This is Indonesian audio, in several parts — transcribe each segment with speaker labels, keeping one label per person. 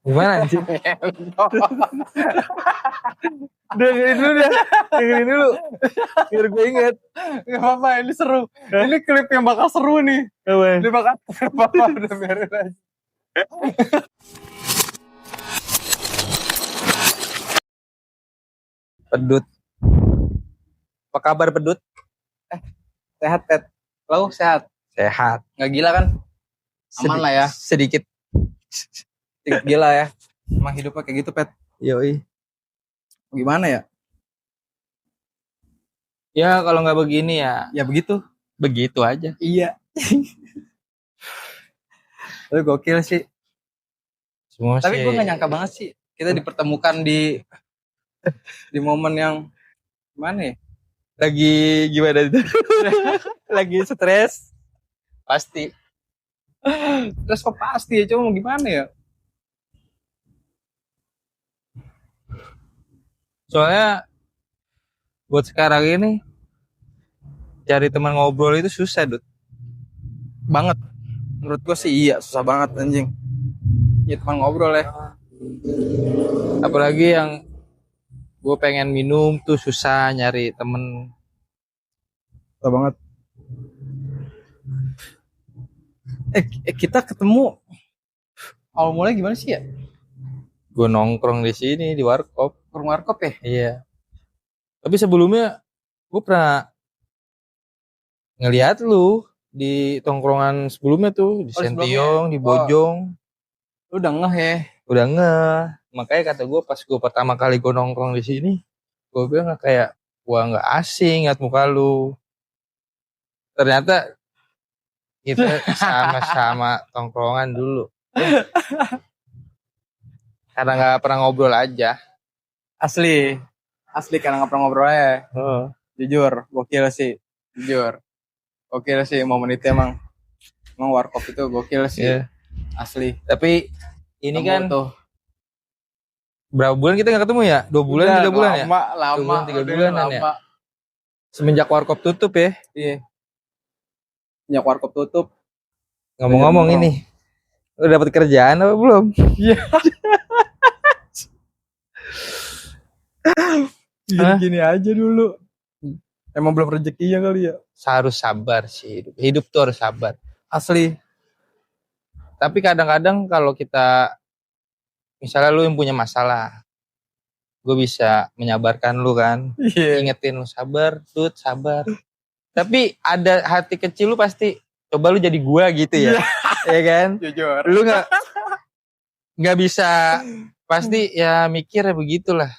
Speaker 1: Gimana anjing? Dengerin dulu dah. Dengerin dulu. Biar gue inget.
Speaker 2: Gak apa-apa, ini seru. Ini klip yang bakal seru nih. Ini bakal apa-apa, udah biarin aja.
Speaker 1: Pedut. Apa kabar Pedut?
Speaker 2: Sehat, Pet. Lo sehat?
Speaker 1: Sehat.
Speaker 2: Gak gila kan? Aman lah ya.
Speaker 1: Sedikit.
Speaker 2: Sedikit gila ya. Emang hidupnya kayak gitu, Pet.
Speaker 1: Yoi.
Speaker 2: Gimana ya?
Speaker 1: Ya kalau nggak begini ya
Speaker 2: Ya begitu.
Speaker 1: begitu aja.
Speaker 2: Iya. Tapi gokil sih.
Speaker 1: Semua
Speaker 2: Tapi
Speaker 1: sih.
Speaker 2: gue gak nyangka banget sih kita dipertemukan di momen yang gimana ya?
Speaker 1: Lagi gimana itu? Lagi stres. Pasti.
Speaker 2: Terus kok pasti ya, cuma mau gimana ya?
Speaker 1: Soalnya buat sekarang ini cari teman ngobrol itu susah, Dut.
Speaker 2: Banget. Menurut gue sih iya, susah banget anjing. Ya teman ngobrol ya.
Speaker 1: Apalagi yang gue pengen minum tuh susah nyari temen.
Speaker 2: Susah banget. Kita ketemu awal mulai gimana sih ya?
Speaker 1: Gue nongkrong di sini di warkop.
Speaker 2: Kurang warkop ya?
Speaker 1: Iya. Tapi sebelumnya gue pernah ngeliat lu di tongkrongan sebelumnya tuh di Sentiong, di Bojong.
Speaker 2: Lu udah ngeh ya?
Speaker 1: Udah ngeh. Makanya kata gue pas gue pertama kali gue nongkrong di sini, gue bilang kayak gua nggak asing liat muka lu. Ternyata kita sama-sama tongkrongan dulu. Karena nggak pernah ngobrol aja.
Speaker 2: Asli karena gak pernah ngobrol ya. Jujur, gokil sih. Jujur. Gokil sih momen itu emang warkop itu gokil sih.
Speaker 1: Yeah.
Speaker 2: Asli.
Speaker 1: Tapi ini
Speaker 2: Temu
Speaker 1: kan
Speaker 2: tuh.
Speaker 1: Berapa bulan kita nggak ketemu ya? 2 bulan, 3 bulan ya?
Speaker 2: Lama.
Speaker 1: 2 bulan, 3 bulanan ya? Semenjak warkop tutup ya?
Speaker 2: Iya. Semenjak warkop tutup.
Speaker 1: Ngomong-ngomong ini, udah dapat kerjaan apa belum?
Speaker 2: Iya. Gini aja dulu. Emang belum rezekinya kali ya?
Speaker 1: Harus sabar sih. Hidup tuh harus sabar.
Speaker 2: Asli.
Speaker 1: Tapi kadang-kadang kalau kita, misalnya lu yang punya masalah, gue bisa menyabarkan lu kan.
Speaker 2: Yeah.
Speaker 1: Ingetin lu sabar, Dut, sabar. Tapi ada hati kecil lu pasti, coba lu jadi gua gitu ya. Ya kan?
Speaker 2: Jujur.
Speaker 1: Lu nggak bisa, pasti ya mikir ya begitulah.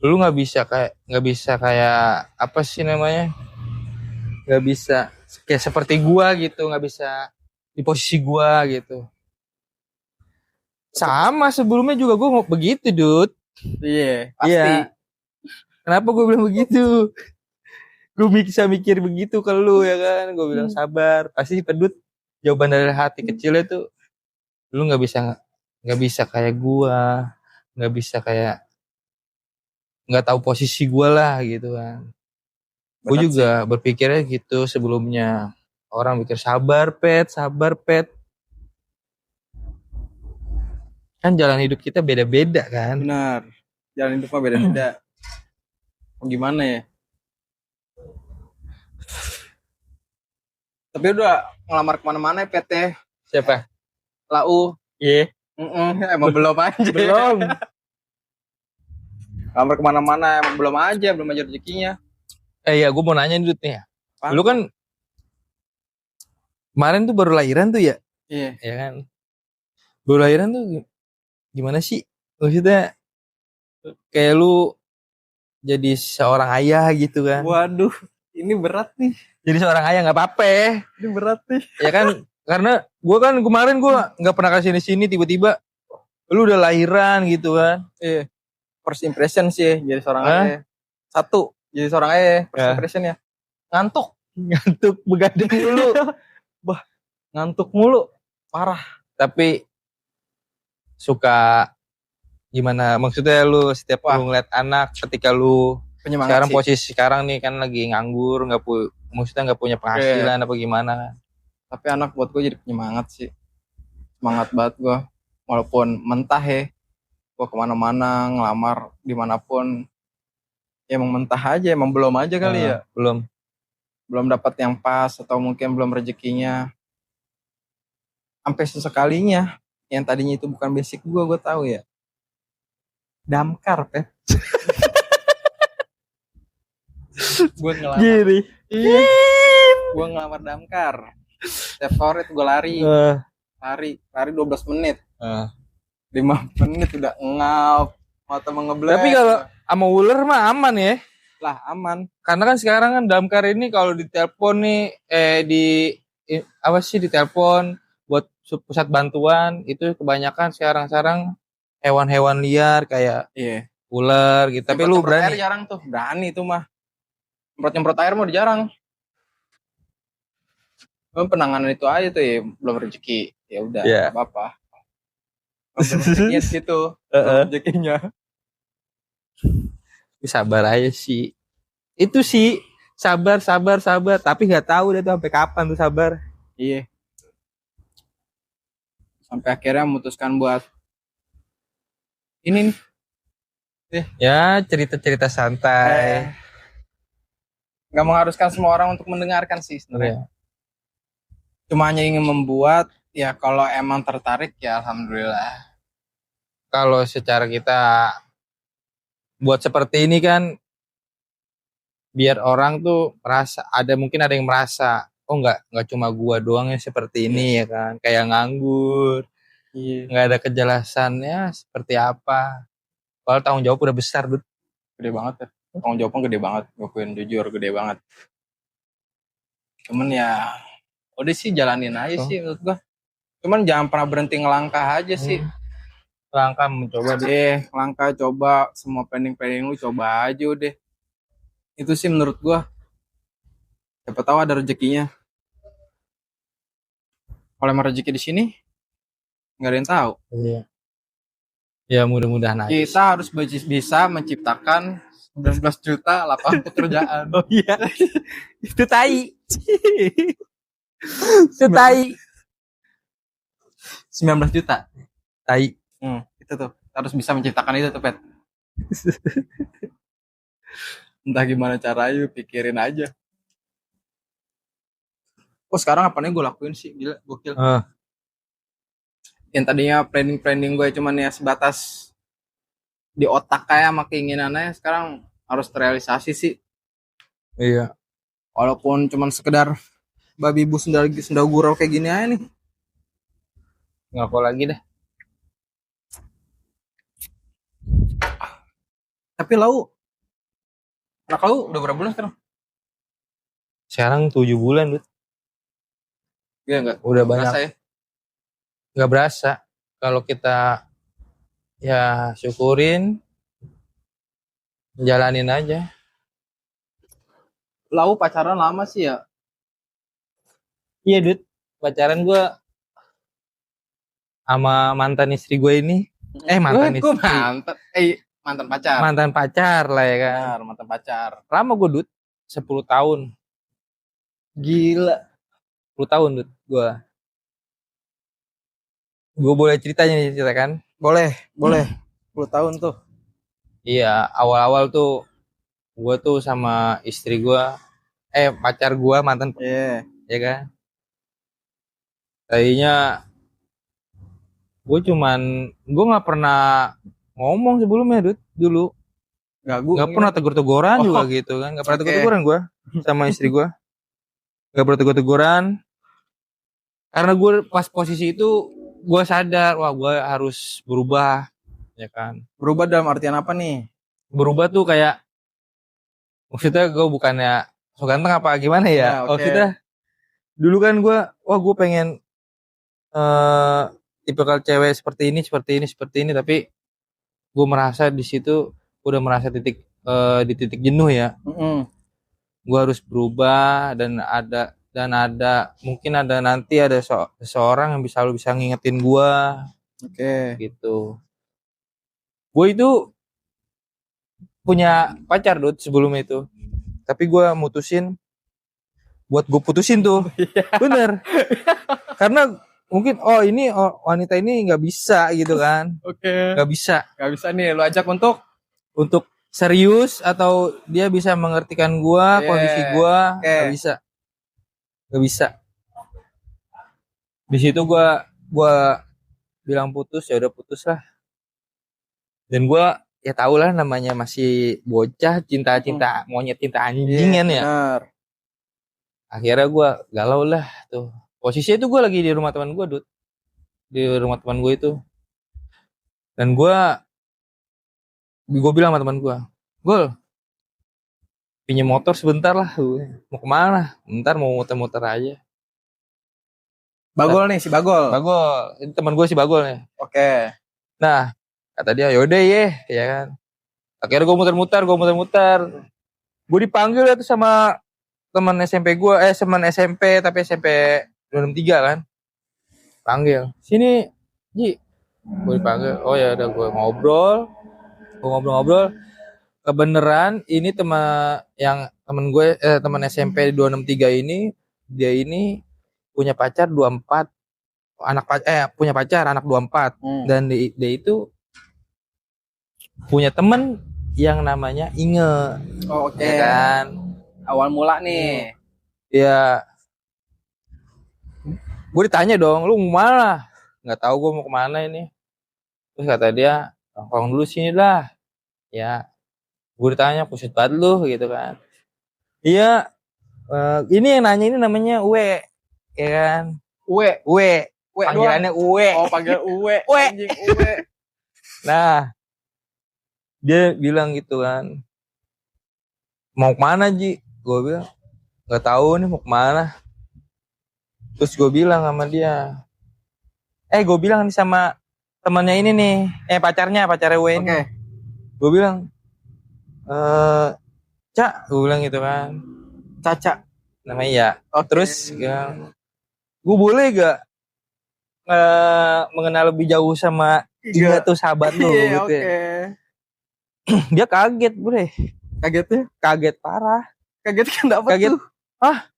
Speaker 1: Lu nggak bisa kayak apa sih namanya, nggak bisa kayak seperti gua gitu, nggak bisa di posisi gua gitu. Sama sebelumnya juga gua mau begitu, Dut.
Speaker 2: Iya, pasti.
Speaker 1: Iya. Kenapa gua bilang begitu? Gua bisa mikir begitu ke lu ya kan. Gua bilang sabar. Pasti Pedut jawaban dari hati kecilnya tuh, lu nggak bisa kayak gua, nggak bisa kayak, nggak tahu posisi gue lah gitu kan. Gue juga berpikirnya gitu sebelumnya. Orang pikir sabar pet. Kan jalan hidup kita beda-beda kan.
Speaker 2: Benar. Jalan hidupnya beda-beda. Gimana ya? Tapi udah ngelamar kemana-mana ya pet ya.
Speaker 1: Siapa?
Speaker 2: Lau.
Speaker 1: Iya.
Speaker 2: Emang belum aja.
Speaker 1: Belum.
Speaker 2: Ngelamar kemana-mana emang belum aja rezekinya.
Speaker 1: Iya, gue mau nanya Dut nih ya. Lu kan kemarin tuh baru lahiran tuh ya?
Speaker 2: Iya.
Speaker 1: Ya kan. Baru lahiran tuh gimana sih? Maksudnya kayak lu jadi seorang ayah gitu kan.
Speaker 2: Waduh, ini berat nih.
Speaker 1: Jadi seorang ayah nggak apa-apa.
Speaker 2: Ini berat nih.
Speaker 1: Ya kan, karena gue kan kemarin gue nggak pernah kasih sini tiba-tiba lu udah lahiran gitu kan.
Speaker 2: Iya. First impression sih jadi seorang ayah. Satu, jadi seorang ayah first impression ya. Ngantuk begadang mulu. Ngantuk mulu. Parah.
Speaker 1: Tapi suka gimana, maksudnya lu setiap lu ngeliat anak ketika lu penyemangat sekarang sih. Posisi sekarang nih kan lagi nganggur, maksudnya nggak punya penghasilan apa gimana kan.
Speaker 2: Tapi anak buat gue jadi penyemangat sih. Semangat banget gue. walaupun mentah ya, gue kemana-mana ngelamar dimanapun, ya emang mentah aja, emang belum aja kali ya, belum dapat yang pas atau mungkin belum rezekinya. Sampai sesekalinya yang tadinya itu bukan basic gue tahu ya, damkar Pep. Gue ngelamar,
Speaker 1: Gini.
Speaker 2: iya, gue ngelamar damkar. Setiap sore tuh gue lari lari 12 menit, 5 menit udah ngap, mata mengeblek.
Speaker 1: Tapi kalau sama ular mah aman ya.
Speaker 2: lah aman,
Speaker 1: Karena kan sekarang kan damkar ini kalau ditelepon nih apa sih ditelepon buat pusat bantuan itu kebanyakan sekarang hewan-hewan liar kayak
Speaker 2: iya.
Speaker 1: ular gitu. Tapi lu
Speaker 2: Nyemprot air
Speaker 1: berani.
Speaker 2: jarang tuh, berani tuh mah. Nyemprot air mau jarang. Penanganan itu aja tuh ya, belum rezeki. Ya udah,
Speaker 1: Iya.
Speaker 2: apa-apa. Belum rezekinya gitu, belum rezekinya.
Speaker 1: Sabar aja sih. Itu sih sabar. Tapi nggak tahu deh tuh sampai kapan tuh sabar.
Speaker 2: Iya. Sampai akhirnya memutuskan buat ini nih.
Speaker 1: Ya cerita-cerita santai.
Speaker 2: Nggak mengharuskan semua orang untuk mendengarkan sih sebenarnya. Cuma hanya ingin membuat, ya kalau emang tertarik ya alhamdulillah.
Speaker 1: Kalau secara kita buat seperti ini kan biar orang tuh mungkin ada yang merasa oh nggak cuma gua doang yang seperti ini ya kan, kayak nganggur, nggak ada kejelasannya seperti apa. Kalau tanggung jawab udah besar, Dut.
Speaker 2: Gede banget ya, tanggung jawabnya gede banget, gue akuin jujur gede banget. Cuman ya udah sih jalanin aja sih menurut gua. Cuman jangan pernah berhenti ngelangkah aja sih.
Speaker 1: Langkah mencoba
Speaker 2: Langkah, coba semua planning lu coba aja udah. Itu sih menurut gua. Siapa tahu ada rezekinya. Kalau emang rezeki di sini nggak ada yang tahu.
Speaker 1: Iya. Ya mudah-mudahan aja.
Speaker 2: Kita harus bisa menciptakan 19 juta lapangan pekerjaan.
Speaker 1: Oh iya. Itu tai. Itu tai.
Speaker 2: 19 juta.
Speaker 1: Tai.
Speaker 2: Itu tuh harus bisa menciptakan itu tuh, Pet. Entah gimana caranya, pikirin aja. Oh sekarang apa nih gue lakuin sih, gila, gokil. Yang tadinya planning gue cuman ya sebatas di otak kayak sama keinginannya, sekarang harus terrealisasi sih.
Speaker 1: Iya.
Speaker 2: Walaupun cuman sekedar babi ibu senda gurau kayak gini aja nih.
Speaker 1: Ngaku lagi deh.
Speaker 2: Tapi anak lau udah berapa bulan sekarang?
Speaker 1: Sekarang 7 bulan, Dut.
Speaker 2: Iya enggak?
Speaker 1: Udah banyak.
Speaker 2: Berasa ya?
Speaker 1: Nggak berasa. Kalau kita ya syukurin, jalanin aja.
Speaker 2: Lau pacaran lama sih ya?
Speaker 1: Iya, Dut. Pacaran gue sama mantan istri gue ini. Mantan istri.
Speaker 2: Mantan pacar.
Speaker 1: Mantan pacar lah ya kan.
Speaker 2: Benar, mantan pacar.
Speaker 1: Lama gue, Dut. 10 tahun.
Speaker 2: Gila.
Speaker 1: 10 tahun, Dut. Gue boleh ceritanya nih, cerita kan?
Speaker 2: Boleh. 10 tahun tuh.
Speaker 1: Iya, awal-awal tuh gue tuh sama istri gue, pacar gue mantan, ya kan? Tadinya gue nggak pernah ngomong sebelumnya, Dut, dulu. Nggak pernah tegur-teguran juga gitu kan? Nggak pernah tegur-teguran gue sama istri gue. Nggak pernah tegur-teguran. Karena gue pas posisi itu gue sadar, wah gue harus berubah, ya kan?
Speaker 2: Berubah dalam artian apa nih?
Speaker 1: Berubah tuh kayak, maksudnya gue bukannya so ganteng apa gimana ya? Maksudnya dulu kan gue pengen tipikal cewek seperti ini, tapi gue merasa di situ udah merasa di titik jenuh ya. Gue harus berubah dan mungkin ada nanti ada seseorang yang bisa ngingetin gue. Gitu. Gue itu punya pacar, Dut, sebelum itu. Tapi gue mutusin buat gue putusin tuh. Bener. Karena mungkin ini wanita ini nggak bisa gitu kan.
Speaker 2: Oke.
Speaker 1: Nggak bisa
Speaker 2: nih lu ajak untuk
Speaker 1: serius atau dia bisa mengertikan gua, kondisi gua. Nggak bisa. Di situ gua bilang putus, ya udah putus lah. Dan gua ya tau lah namanya masih bocah, cinta monyet, cinta anjing kan ya.
Speaker 2: Benar.
Speaker 1: Akhirnya gua galau lah tuh. Posisinya itu gua lagi di rumah teman gua, Dut. Di rumah teman gua itu. Dan gua bilang sama teman gua, "Gol, pinjam motor sebentar lah. Mau kemana? Bentar mau muter-muter aja."
Speaker 2: Bagol nih, si Bagol.
Speaker 1: Ini teman gue si Bagol nih.
Speaker 2: Oke.
Speaker 1: Nah, kata dia, yaudah ya kan. Akhirnya gue muter-muter. Gue dipanggil ya tuh sama teman SMP gue, teman SMP tapi SMP 263 kan. Panggil, sini Ji. Gue dipanggil, oh ya udah gue ngobrol. Kebeneran ini teman gue, teman SMP 263 ini, dia ini punya pacar 24, punya pacar anak 24. Dan dia itu punya temen yang namanya Inge.
Speaker 2: Oke.
Speaker 1: Ya kan,
Speaker 2: awal mula nih.
Speaker 1: Ya gue ditanya dong, lu mau mana? Nggak tahu gue mau kemana ini. Terus kata dia, nongkrong dulu sini lah. Ya gue ditanya, pusat banget lu gitu kan. Iya, ini yang nanya ini namanya Uwe, ya kan. Uwe. Panggilannya Uwe.
Speaker 2: Oh, panggil Uwe.
Speaker 1: Anjing Uwe. Nah, dia bilang gitu kan, mau kemana Ji? Gue bilang, nggak tahu nih mau kemana. Terus gue bilang sama dia, gue bilang nih sama temannya ini nih, pacarnya Uwe ini. Gue bilang, Cak, gue bilang gitu kan, Caca namanya ya. Terus gue boleh gak mengenal lebih jauh sama Inge tuh sahabat lu gitu ya. Dia kaget bre.
Speaker 2: Kagetnya?
Speaker 1: Kaget parah.
Speaker 2: Kaget kenapa tuh?
Speaker 1: Hah?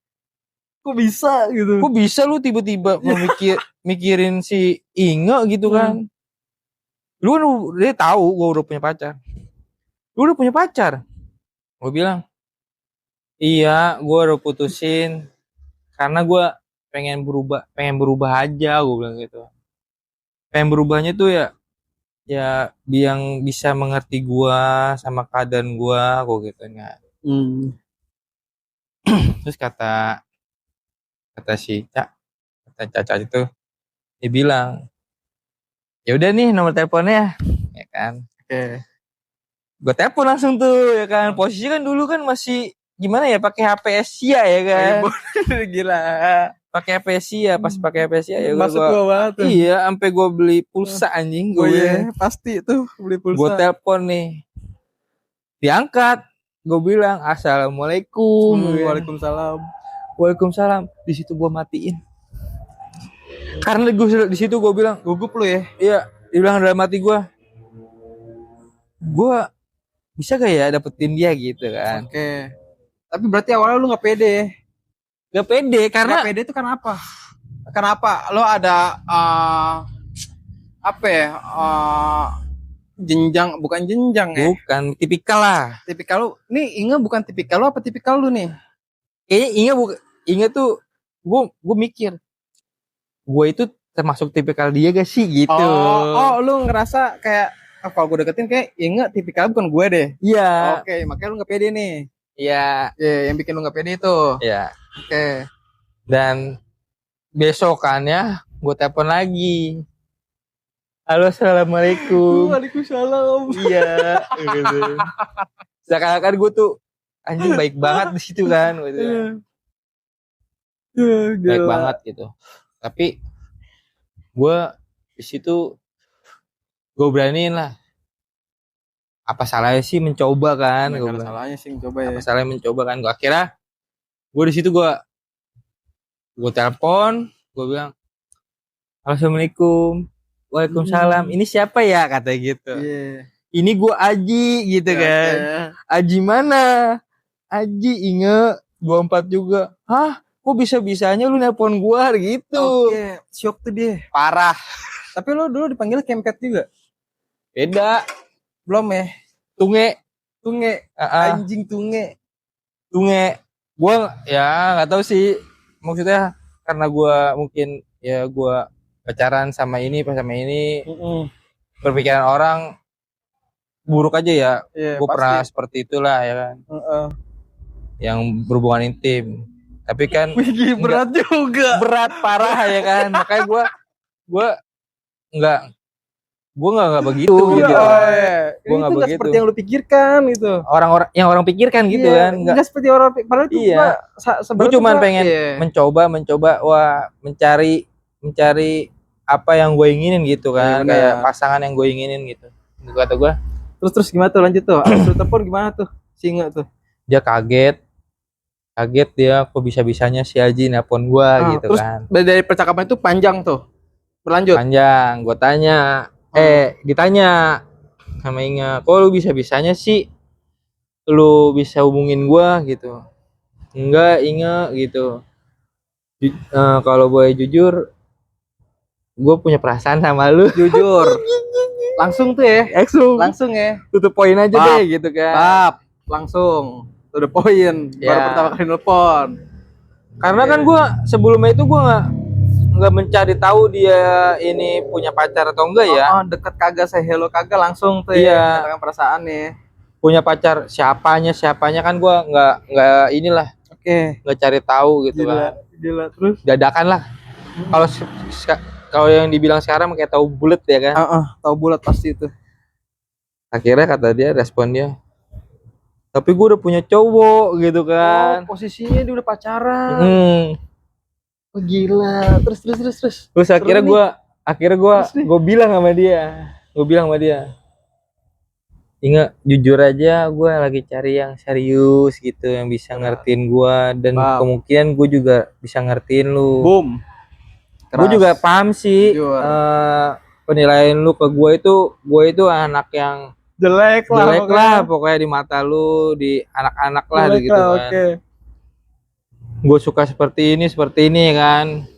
Speaker 2: Kok bisa gitu?
Speaker 1: Kok bisa lu tiba-tiba mikirin si Inge gitu kan? Lu kan dia tahu gue udah punya pacar. Lu udah punya pacar? Gue bilang, iya, gue udah putusin karena gue pengen berubah aja, gue bilang gitu. Pengen berubahnya tuh ya yang bisa mengerti gue sama keadaan gue gitu kan. Terus kata si Caca itu, dia bilang, ya udah nih nomor teleponnya, ya kan.
Speaker 2: Oke.
Speaker 1: Gue telepon langsung tuh, ya kan. Posisi kan dulu kan masih gimana ya, pakai HP Asia ya kan.
Speaker 2: Gila.
Speaker 1: Pakai HP Asia, pas pakai HP Asia ya
Speaker 2: masuk gua banget tuh.
Speaker 1: Iya, sampai gue beli pulsa anjing.
Speaker 2: Iya, pasti tuh beli pulsa.
Speaker 1: Gue telepon nih, diangkat. Gue bilang, assalamualaikum. Waalaikumsalam. Di situ gue matiin. Karena di situ gue bilang,
Speaker 2: gugup lu ya?
Speaker 1: Iya, dibilang dalam hati gue bisa gak ya dapetin dia gitu kan.
Speaker 2: Oke. Tapi berarti awalnya lu gak pede.
Speaker 1: Gak pede karena.
Speaker 2: Gak pede itu karena apa? Kenapa? Lo ada jenjang, bukan jenjang ya?
Speaker 1: Bukan, tipikal lah.
Speaker 2: Tipikal lu, nih Inge bukan tipikal lu apa tipikal lu nih?
Speaker 1: Kayaknya Inge tuh, gue mikir, gue itu termasuk tipikal dia gak sih gitu.
Speaker 2: Oh, lu ngerasa kayak, kalau gue deketin kayak Inge tipikal bukan gue deh.
Speaker 1: Iya.
Speaker 2: Oke, makanya lu gak pede nih.
Speaker 1: Iya.
Speaker 2: Yang bikin lu gak pede itu.
Speaker 1: Iya.
Speaker 2: Oke.
Speaker 1: Dan besokannya gue telepon lagi. Halo, assalamualaikum.
Speaker 2: Waalaikumsalam.
Speaker 1: Iya. Gitu. Seakan-akan gue tuh anjing baik banget di situ kan. Gitu. Baik banget gitu. Tapi gue di situ gue beraniin lah. Apa salahnya sih mencoba kan?
Speaker 2: Apa salahnya sih mencoba ya?
Speaker 1: Apa salahnya mencoba kan? Gue akhirnya gue di situ gue telepon, gue bilang, assalamualaikum. Waalaikumsalam. Ini siapa ya, kata gitu. Ini gue Aji gitu kan. Aji mana? Aji Inge 24 juga. Hah? kok bisa-bisanya lu nelpon gua gitu.
Speaker 2: Oke, shock tuh dia.
Speaker 1: Parah.
Speaker 2: Tapi lu dulu dipanggil Kempet juga?
Speaker 1: Beda.
Speaker 2: Belum ya?
Speaker 1: Tunge.
Speaker 2: Anjing Tunge.
Speaker 1: Gua ya nggak tahu sih, maksudnya karena gua mungkin ya gua pacaran sama ini berpikiran orang buruk aja ya. Gue pernah seperti itulah ya kan. Yang berhubungan intim. Tapi kan
Speaker 2: berat juga.
Speaker 1: Berat parah ya kan. Makanya gue nggak begitu gitu.
Speaker 2: Gue nggak begitu. Seperti yang lu pikirkan gitu.
Speaker 1: Orang pikirkan gitu kan.
Speaker 2: Nggak seperti orang. Padahal itu
Speaker 1: gue cuma pengen mencoba wah mencari apa yang gue inginin gitu kan. Kayak pasangan yang gue inginin gitu. Kata gue.
Speaker 2: Terus gimana tuh, lanjut tuh. Abis lu telepon gimana tuh? Singa tuh.
Speaker 1: Dia kaget dia, kok bisa-bisanya si Haji nelpon gua gitu terus kan.
Speaker 2: Dari percakapan itu panjang tuh. Berlanjut.
Speaker 1: Panjang, gua tanya. Ditanya sama Inga, kok lu bisa-bisanya sih lu bisa hubungin gua gitu. Enggak, Inga gitu. Kalau boleh jujur, gua punya perasaan sama lu.
Speaker 2: Jujur. Langsung tuh ya. Langsung ya.
Speaker 1: Tutup poin aja deh gitu kan.
Speaker 2: Langsung. To the point. Baru pertama kali nelfon.
Speaker 1: Karena kan gue sebelumnya itu gue nggak mencari tahu dia ini punya pacar atau enggak ya.
Speaker 2: Deket kagak, say hello kagak, langsung tuh ya. Katakan perasaan nih.
Speaker 1: Punya pacar siapanya kan gue nggak inilah. Nggak cari tahu gitu kan.
Speaker 2: Gila terus.
Speaker 1: Dadakan lah. Kalau yang dibilang sekarang kayak tahu bulat ya kan.
Speaker 2: Tahu bulat pasti itu.
Speaker 1: Akhirnya kata dia, respon dia, tapi gue udah punya cowok gitu kan.
Speaker 2: Posisinya dia udah pacaran. Gila. Terus
Speaker 1: akhirnya gue bilang sama dia, Ingat, jujur aja gue lagi cari yang serius gitu, yang bisa ngertiin gue, dan kemungkinan gue juga bisa ngertiin lu. Gue juga paham sih penilaian lu ke gue itu anak yang jelek lah pokoknya di mata lu, di anak-anak lah gitu kan. Gue suka seperti ini kan,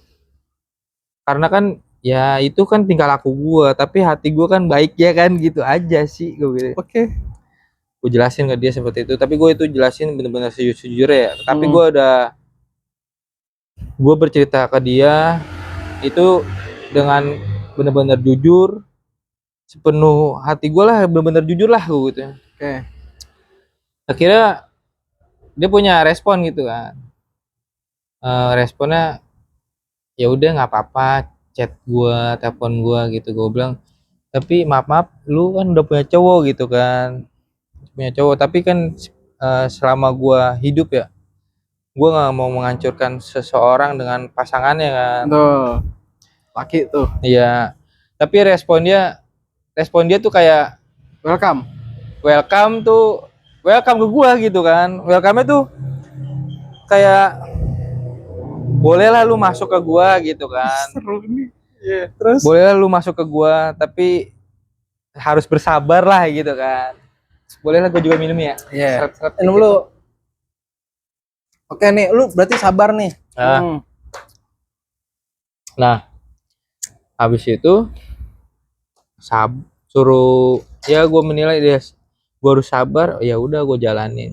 Speaker 1: karena kan ya itu kan tingkah laku gue, tapi hati gue kan baik ya kan, gitu aja sih gue bilang. Gue jelasin ke dia seperti itu, tapi gue itu jelasin bener-bener sejujurnya ya. Tapi gue bercerita ke dia itu dengan bener-bener jujur, sepenuh hati gue lah, bener-bener jujur lah gue gitu. Akhirnya dia punya respon gitu kan. Responnya ya udah nggak apa-apa, chat gue, telepon gue gitu. Gue bilang, tapi maaf lu kan udah punya cowok gitu kan, tapi kan selama gue hidup ya, gue nggak mau menghancurkan seseorang dengan pasangannya kan.
Speaker 2: Laki tuh.
Speaker 1: Iya, tapi respon dia tuh kayak welcome ke gua gitu kan. Welcome-nya tuh kayak bolehlah lu masuk ke gua gitu kan.
Speaker 2: Seru nih. Terus
Speaker 1: bolehlah lu masuk ke gua, tapi harus bersabar lah gitu kan. Bolehlah gua juga minum ya.
Speaker 2: Minum lu. Oke nih, lu berarti sabar nih.
Speaker 1: Nah, habis itu suruh ya, gue menilai dia, gue harus sabar, ya udah gue jalanin.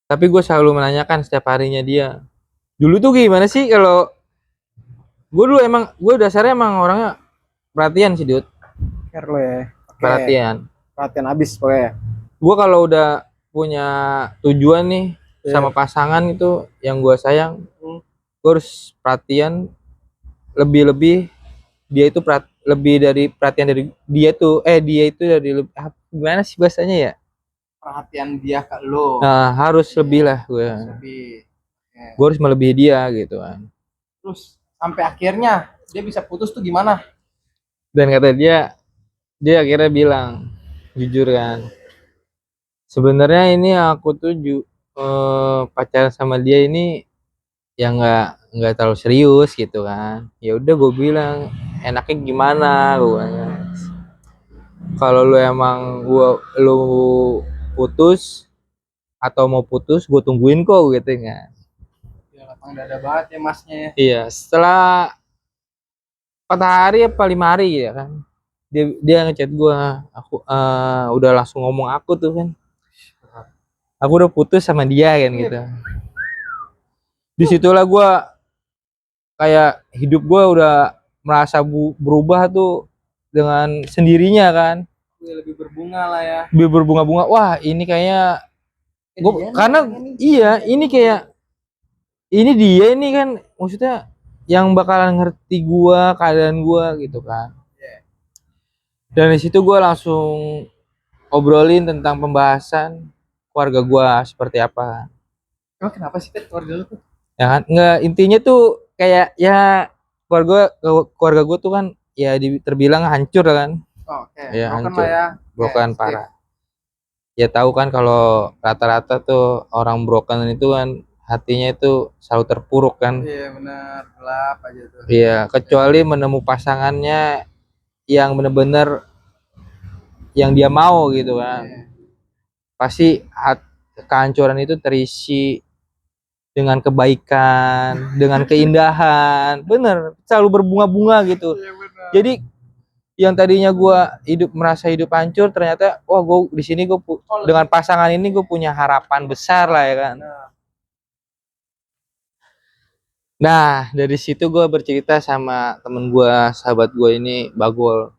Speaker 1: Tapi gue selalu menanyakan setiap harinya dia, dulu tuh gimana sih. Kalau gue dasarnya emang orangnya perhatian sih, Dut.
Speaker 2: Care lo ya.
Speaker 1: Perhatian
Speaker 2: abis pokoknya.
Speaker 1: Gue kalau udah punya tujuan nih sama pasangan itu yang gue sayang, gue harus perhatian lebih dia itu lebih dari perhatian dari dia tuh dia itu dari gimana sih bahasanya ya,
Speaker 2: perhatian dia ke lo.
Speaker 1: Nah, harus lebih lah gue. Gue harus melebihi dia gitu kan.
Speaker 2: Terus sampai akhirnya dia bisa putus tuh gimana?
Speaker 1: Dan kata dia akhirnya bilang jujur kan, sebenarnya ini aku tuh pacaran sama dia ini yang nggak terlalu serius gitu kan. Ya udah gue bilang, enaknya gimana gue, kalau lu emang lu putus atau mau putus, gue tungguin kok gitu kan.
Speaker 2: Udah ada banget ya masnya ya.
Speaker 1: Iya, setelah 4 hari apa 5 hari ya kan. Dia ngechat gua, aku udah langsung ngomong aku tuh kan. Aku udah putus sama dia kan gitu. Disitulah gua kayak hidup gua udah merasa berubah tuh dengan sendirinya kan.
Speaker 2: Lebih berbunga lah ya.
Speaker 1: Lebih berbunga-bunga. Wah, ini kayaknya gua karena iya, ini kayak ini dia ini kan maksudnya yang bakalan ngerti gua, keadaan gua gitu kan. Dan di situ gua langsung obrolin tentang pembahasan keluarga gua seperti apa.
Speaker 2: Emang kenapa sih keluarga lu tuh?
Speaker 1: Ya kan? Nggak, intinya tuh kayak ya keluarga gua tuh kan ya terbilang hancur kan.
Speaker 2: Oke,
Speaker 1: Ya
Speaker 2: broken
Speaker 1: hancur.
Speaker 2: lah ya.
Speaker 1: Broken parah. Ya tahu kan kalau rata-rata tuh orang broken itu kan hatinya itu selalu terpuruk kan.
Speaker 2: Iya benar, gelap aja tuh.
Speaker 1: Iya, kecuali menemukan pasangannya yang bener-bener yang dia mau gitu kan. Pasti kehancuran itu terisi dengan kebaikan, dengan keindahan, bener, selalu berbunga-bunga gitu.
Speaker 2: Iya benar.
Speaker 1: Jadi yang tadinya gua merasa hidup hancur, ternyata wah gua di sini gua dengan pasangan ini gue punya harapan besar lah ya kan. Nah dari situ gua bercerita sama temen gua, sahabat gua ini Bagol.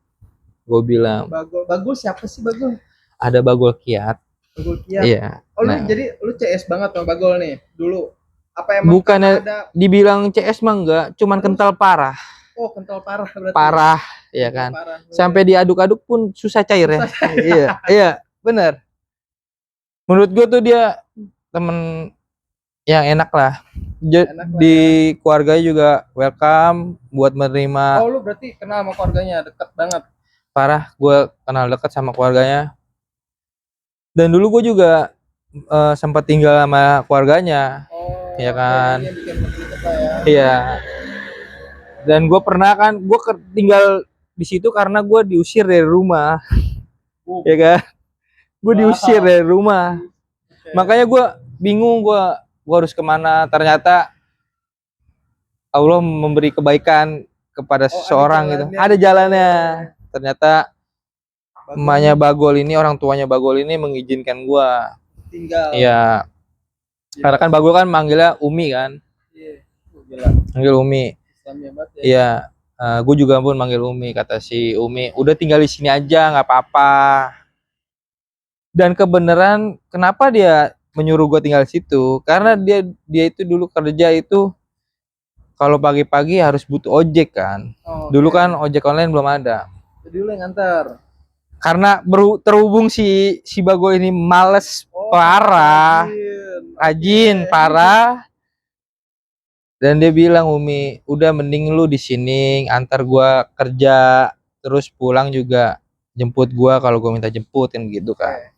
Speaker 1: Gue bilang
Speaker 2: Bagul siapa sih Bagul?
Speaker 1: ada Bagol Kiat.
Speaker 2: Bagul Kiat.
Speaker 1: Iya.
Speaker 2: Oh lu jadi lu CS banget sama Bagul nih dulu. Apa emang
Speaker 1: bukannya
Speaker 2: ada
Speaker 1: dibilang CS mah enggak, cuman kental parah.
Speaker 2: Oh kental parah berarti.
Speaker 1: Parah, ya kan.
Speaker 2: Parah.
Speaker 1: Sampai diaduk-aduk pun susah cair ya. Iya, iya, benar. Menurut gue tuh dia temen yang enak lah. Di keluarga juga welcome buat menerima.
Speaker 2: Oh lu berarti kenal sama keluarganya, deket banget.
Speaker 1: Parah, gue kenal dekat sama keluarganya. Dan dulu gue juga sempat tinggal sama keluarganya. Oh, ya kan. Iya. Dan gue pernah kan, gue tinggal di situ karena gue diusir dari rumah, ya kan? Gue diusir dari rumah, makanya gue bingung gue harus kemana. Ternyata Allah memberi kebaikan kepada seseorang gitu, ada jalannya. Ternyata emaknya Bagol ini, orang tuanya Bagol ini mengizinkan gue tinggal. Iya, karena kan Bagol kan manggilnya Umi kan, manggil Umi. Iya. Gue juga pun manggil Umi, kata si Umi udah tinggal di sini aja nggak apa-apa. Dan kebenaran kenapa dia menyuruh gue tinggal di situ, karena dia itu dulu kerja itu kalau pagi-pagi harus butuh ojek kan. Dulu kan ojek online belum ada,
Speaker 2: jadi lu yang nganter.
Speaker 1: Karena terhubung si Bago ini males parah, rajin parah. Dan dia bilang, Umi, udah mending lu di sini antar gua kerja, terus pulang juga jemput gua kalau gua minta jemput kan gitu kan.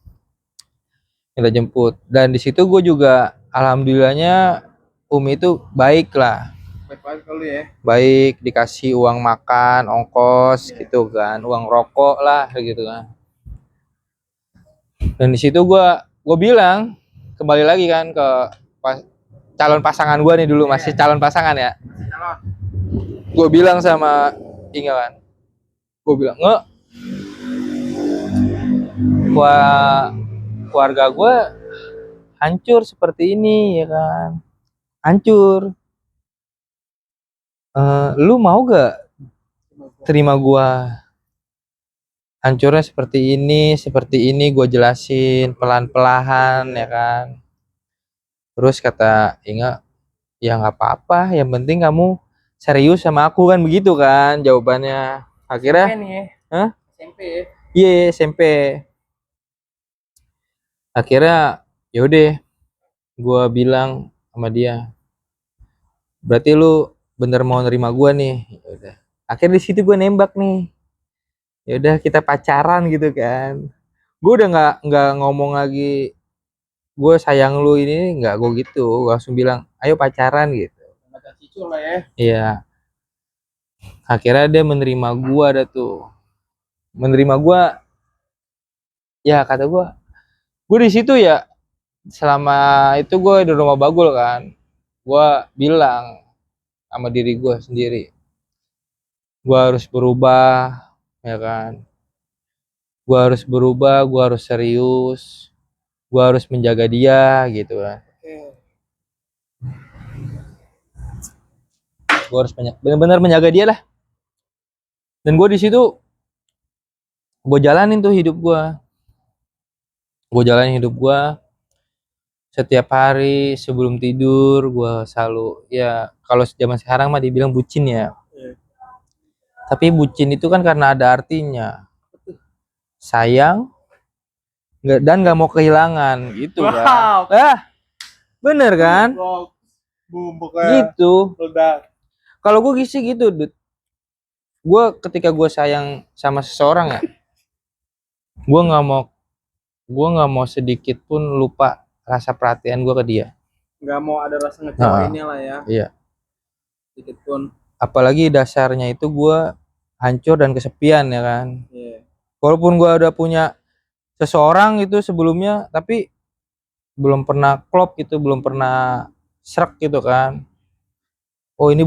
Speaker 1: Minta jemput. Dan di situ gua juga alhamdulillahnya Umi itu baik lah.
Speaker 2: Baik kalau ya.
Speaker 1: Baik, dikasih uang makan, ongkos gitu kan, uang rokok lah gitu kan. Dan di situ gua bilang kembali lagi kan ke calon pasangan gue nih dulu, masih calon pasangan ya. Gue bilang sama Inga kan, gue bilang nggak, keluarga gue hancur seperti ini ya kan, hancur. Lu mau gak terima gue hancurnya seperti ini gue jelasin pelan-pelan ya kan. Terus kata Inga, ya nggak apa-apa, yang penting kamu serius sama aku kan, begitu kan jawabannya. Akhirnya SMP nih. Hah? SMP. Iya, SMP. Akhirnya yaudah, gue bilang sama dia, berarti lu bener mau nerima gue nih. Yaudah. Akhirnya di situ gue nembak nih. Yaudah kita pacaran gitu kan. Gue udah nggak ngomong lagi gue sayang lu ini, nggak, gue gitu. Gue langsung bilang ayo pacaran gitu. Lah ya. Iya. Akhirnya dia menerima gua, ada tuh menerima gua. Ya kata gua di situ ya selama itu gua di rumah Bagul kan, gue bilang sama diri gue sendiri, gue harus berubah, ya kan? Gue harus berubah, gue harus serius, gue harus menjaga dia gitu kan. Gue harus benar-benar menjaga dia lah. Dan gue di situ gue jalanin tuh hidup gue. Gue jalanin hidup gue setiap hari sebelum tidur. Gue selalu, ya kalau zaman sekarang mah dibilang bucin ya. Tapi bucin itu kan karena ada artinya. Sayang dan nggak mau kehilangan gitu kan. Bener kan? Gitu. Kalau gue gisi gitu, Dut. Gue ketika gue sayang sama seseorang ya, gue nggak mau sedikit pun lupa rasa perhatian gue ke dia.
Speaker 2: Nggak mau ada rasa ngecewainnya lah ya.
Speaker 1: Iya.
Speaker 2: Sedikit pun.
Speaker 1: Apalagi dasarnya itu gue hancur dan kesepian ya kan.
Speaker 2: Iya.
Speaker 1: Walaupun gue udah punya seseorang itu sebelumnya, tapi belum pernah klop gitu, belum pernah srek gitu kan. Oh ini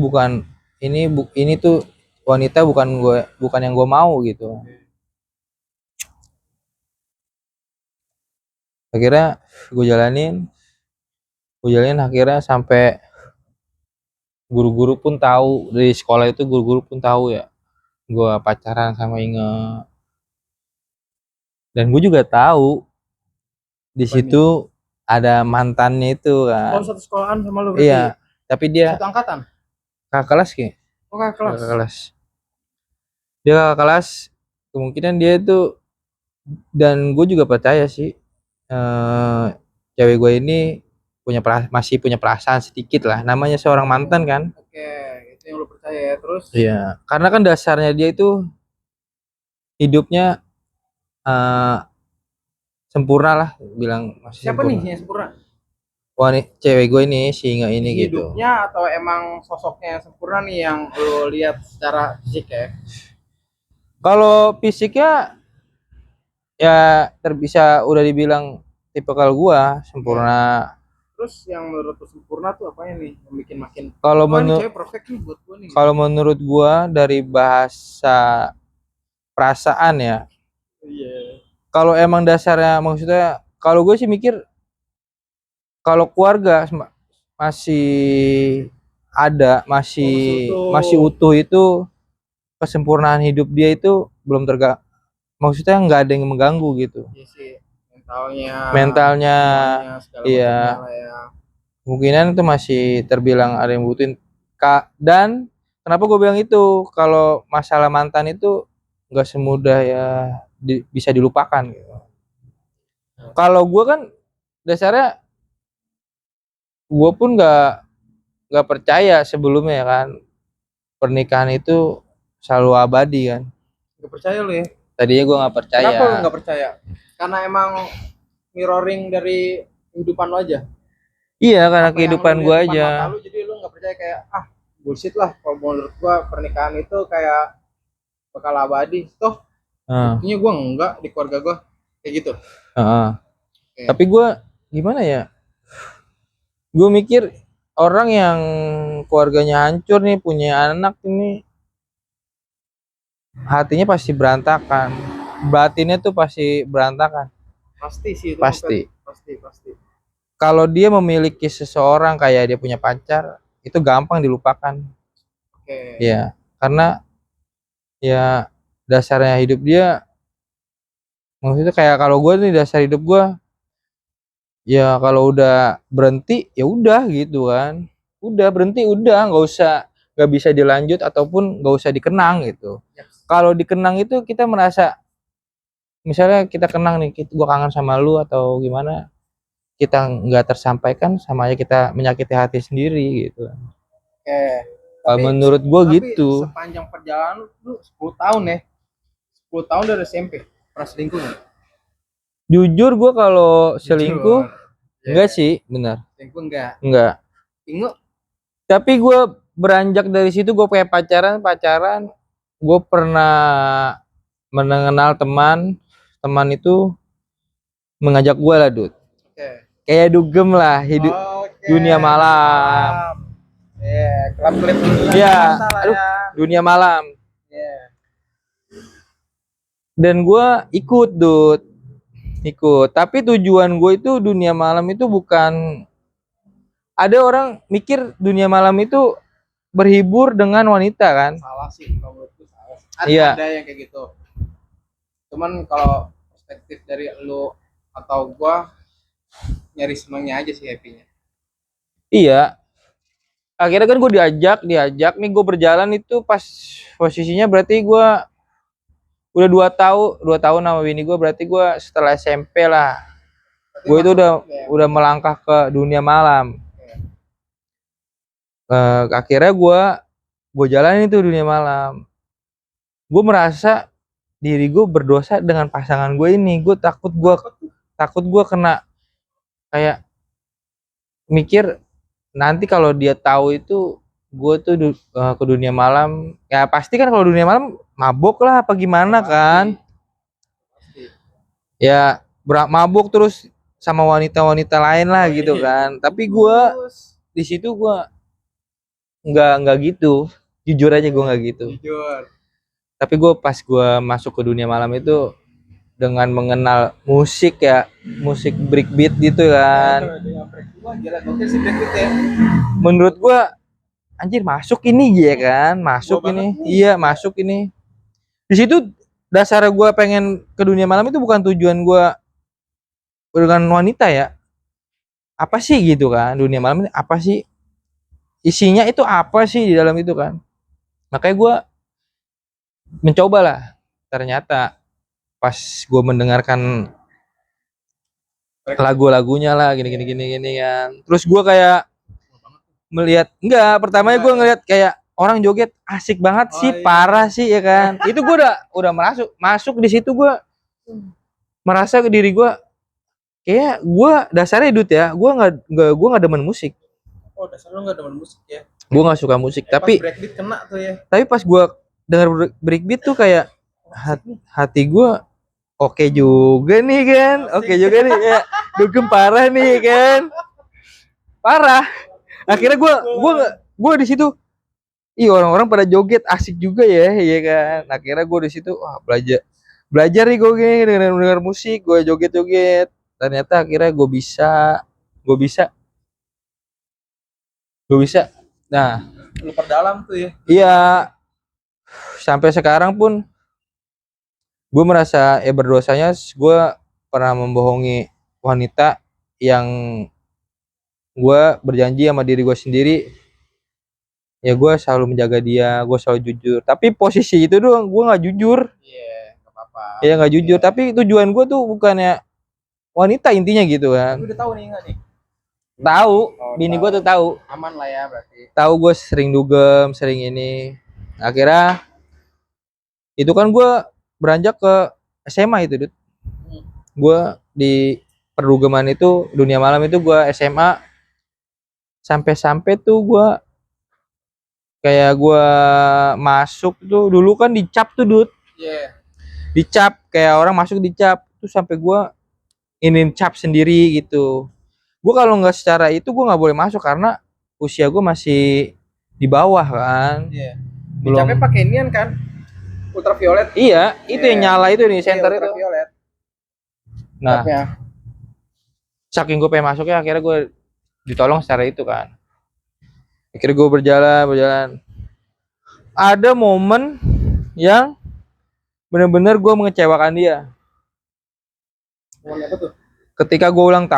Speaker 1: ini tuh wanita bukan yang gue mau gitu. Akhirnya gue jalanin akhirnya sampai guru-guru pun tahu, dari sekolah itu guru-guru pun tahu ya gue pacaran sama Inge. Dan gue juga tahu di situ ada mantannya itu kan.
Speaker 2: Oh, satu sekolahan sama lu berarti?
Speaker 1: Iya, tapi dia
Speaker 2: satu angkatan?
Speaker 1: kakak kelas kayak.
Speaker 2: Oh, kakak kelas.
Speaker 1: Kakak kelas. Dia kakak kelas, kemungkinan dia itu, dan gue juga percaya sih cewek gue ini masih punya perasaan sedikit lah, namanya seorang mantan kan.
Speaker 2: Oke, itu yang lu percaya ya. Terus?
Speaker 1: Iya, karena kan dasarnya dia itu hidupnya sempurna lah, bilang masih
Speaker 2: siapa
Speaker 1: sempurna.
Speaker 2: nih yang sempurna?
Speaker 1: Wah nih cewek gue ini si Inge ini gitu.
Speaker 2: Hidupnya atau emang sosoknya yang sempurna nih yang lu lihat secara fisik ya?
Speaker 1: Kalau fisiknya ya bisa udah dibilang tipikal gua sempurna.
Speaker 2: Terus yang menurut lu sempurna tuh apanya nih yang bikin makin
Speaker 1: kalau menurut gua dari bahasa perasaan ya.
Speaker 2: Iya.
Speaker 1: Kalau emang dasarnya, maksudnya kalau gue sih mikir kalau keluarga masih ada, masih utuh itu kesempurnaan hidup dia itu belum maksudnya nggak ada yang mengganggu gitu.
Speaker 2: Iya sih,
Speaker 1: mentalnya iya
Speaker 2: ya.
Speaker 1: Kemungkinan itu masih terbilang ada yang butuhin kak. Dan kenapa gue bilang itu, kalau masalah mantan itu nggak semudah ya bisa dilupakan gitu. Kalau gue kan dasarnya gue pun nggak percaya sebelumnya ya kan, pernikahan itu selalu abadi kan.
Speaker 2: Nggak percaya lu ya?
Speaker 1: Tadinya gue nggak percaya.
Speaker 2: Kenapa lu nggak percaya? Karena emang mirroring dari kehidupan lo aja.
Speaker 1: Iya, karena kehidupan gue aja.
Speaker 2: Lu, jadi lu nggak percaya kayak bullshit lah. Kalau menurut gue pernikahan itu kayak bakal abadi. Toh, buktinya gue enggak di keluarga gue kayak gitu.
Speaker 1: Okay. Tapi gue gimana ya? Gue mikir orang yang keluarganya hancur nih, punya anak ini, hatinya pasti berantakan, batinnya tuh pasti berantakan.
Speaker 2: Pasti sih itu.
Speaker 1: Pasti.
Speaker 2: Pasti.
Speaker 1: Kalau dia memiliki seseorang kayak dia punya pacar, itu gampang dilupakan.
Speaker 2: Oke.
Speaker 1: Ya, karena ya dasarnya hidup dia, maksudnya kayak kalau gue nih, dasar hidup gue ya kalau udah berhenti ya udah gitu kan, udah berhenti, udah nggak bisa dilanjut ataupun nggak usah dikenang gitu. Kalau dikenang itu kita merasa, misalnya kita kenang nih, gue kangen sama lu atau gimana, kita nggak tersampaikan, sama aja kita menyakiti hati sendiri gitu. Menurut gue gitu.
Speaker 2: Sepanjang perjalanan lu 10 tahun ya, 10 tahun dari SMP pernah selingkuh nggak?
Speaker 1: Jujur gue kalau selingkuh enggak sih, benar.
Speaker 2: Selingkuh enggak. Ingat.
Speaker 1: Tapi gue beranjak dari situ, gue kayak pacaran, gue pernah mengenal teman itu mengajak gue lah, Dut. Kayak dugem lah hidup. Dunia malam.
Speaker 2: Klub-klub dulu
Speaker 1: Iya,
Speaker 2: lah
Speaker 1: aduh,
Speaker 2: ya.
Speaker 1: dunia malam.
Speaker 2: Iya.
Speaker 1: Dan gue ikut, ikut. Tapi tujuan gue itu dunia malam itu bukan. Ada orang mikir dunia malam itu berhibur dengan wanita kan?
Speaker 2: Salah sih, kalau menurutku salah.
Speaker 1: Iya.
Speaker 2: Ada yang kayak gitu. Cuman kalau perspektif dari lu atau gua, nyari senengnya aja sih, happy-nya.
Speaker 1: Iya. Akhirnya kan gue diajak nih, gue berjalan itu pas posisinya berarti gue udah 2 tahun sama bini gue, berarti gue setelah SMP lah. Gue itu udah melangkah ke dunia malam. Akhirnya gue jalanin itu dunia malam. Gue merasa diri gue berdosa dengan pasangan gue ini. Gue takut gue kena kayak mikir nanti kalau dia tahu itu gue tuh ke dunia malam, ya pasti kan kalau dunia malam mabok lah apa gimana kan. Ya mabok terus sama wanita-wanita lain lah gitu kan. Tapi gue di situ gue nggak gitu, jujur aja gue nggak gitu. Tapi gue pas gue masuk ke dunia malam itu dengan mengenal musik ya, musik breakbeat gitu kan. Menurut gue anjir masuk ini ya kan, masuk ini. Iya masuk ini. Di situ dasar gue pengen ke dunia malam itu bukan tujuan gue dengan wanita ya. Apa sih gitu kan, dunia malam ini apa sih? Isinya itu apa sih di dalam itu kan? Makanya gue mencoba lah. Ternyata pas gue mendengarkan lagu-lagunya lah gini kan. Terus gue kayak melihat pertamanya gue ngeliat kayak orang joget asik banget sih, parah sih ya kan. Itu gue udah masuk di situ, gue merasa ke diri gue kayak gue dasarnya gue nggak demen musik.
Speaker 2: Oh, dasar lu nggak demen musik ya?
Speaker 1: Gue nggak suka musik, tapi
Speaker 2: breakbeat kena tuh ya.
Speaker 1: Tapi pas gue dengar breakbeat tuh kayak hati gue oke juga nih kan, oke juga nih ya, dugem parah nih kan, parah. Akhirnya gue di situ, orang-orang pada joget asik juga ya kan. Akhirnya gue di situ belajar nih gue gini dengar musik, gue joget. Ternyata akhirnya gue bisa. Nah,
Speaker 2: lu perdalam tuh ya.
Speaker 1: Iya. Sampai sekarang pun gue merasa berdosanya gue pernah membohongi wanita yang gue berjanji sama diri gue sendiri ya gue selalu menjaga dia, gue selalu jujur. Tapi posisi itu doang gue nggak jujur.
Speaker 2: Iya, nggak apa-apa.
Speaker 1: Ya nggak jujur. Tapi tujuan gue tuh bukannya wanita intinya gitu kan.
Speaker 2: Tapi udah tahu nih nggak nih?
Speaker 1: Tahu, bini gue tuh tahu.
Speaker 2: Aman lah ya berarti.
Speaker 1: Tahu gue sering dugem, sering ini. Akhirnya itu kan gue beranjak ke SMA itu, gue di perdugeman itu, dunia malam itu gue SMA sampai tuh gue kayak gue masuk tuh dulu kan dicap tuh dicap kayak orang masuk dicap tuh sampai gue ini cap sendiri gitu. Gue kalau nggak secara itu gue nggak boleh masuk karena usia gue masih di bawah kan.
Speaker 2: Belum. Dicapnya pakai inian kan? Ultraviolet.
Speaker 1: Iya, itu yang nyala itu nih center itu. Nah, saking gue pengen masuknya akhirnya gue ditolong secara itu kan. Akhirnya gue berjalan. Ada momen yang benar-benar gue mengecewakan dia.
Speaker 2: Momen apa tuh?
Speaker 1: Ketika gue ulang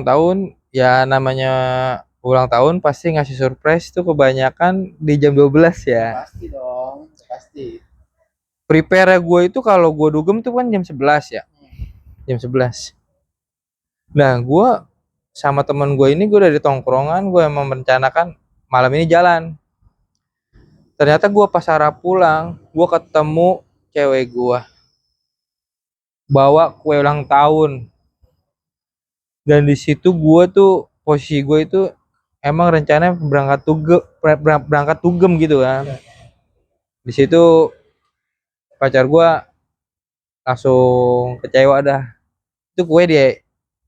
Speaker 1: tahun, ya namanya ulang tahun pasti ngasih surprise tuh kebanyakan di jam 12 ya.
Speaker 2: Pasti dong, pasti.
Speaker 1: Prepare gue itu kalau gue dugem tuh kan jam 11 ya. Jam 11. Nah, gue sama temen gue ini gue dari tongkrongan, gue emang merencanakan malam ini jalan. Ternyata gue pas arah pulang, gue ketemu cewek gue bawa kue ulang tahun. Dan di situ gue tuh posisi gue itu emang rencananya berangkat tugem gitu kan. Di situ pacar gue langsung kecewa dah. Itu kue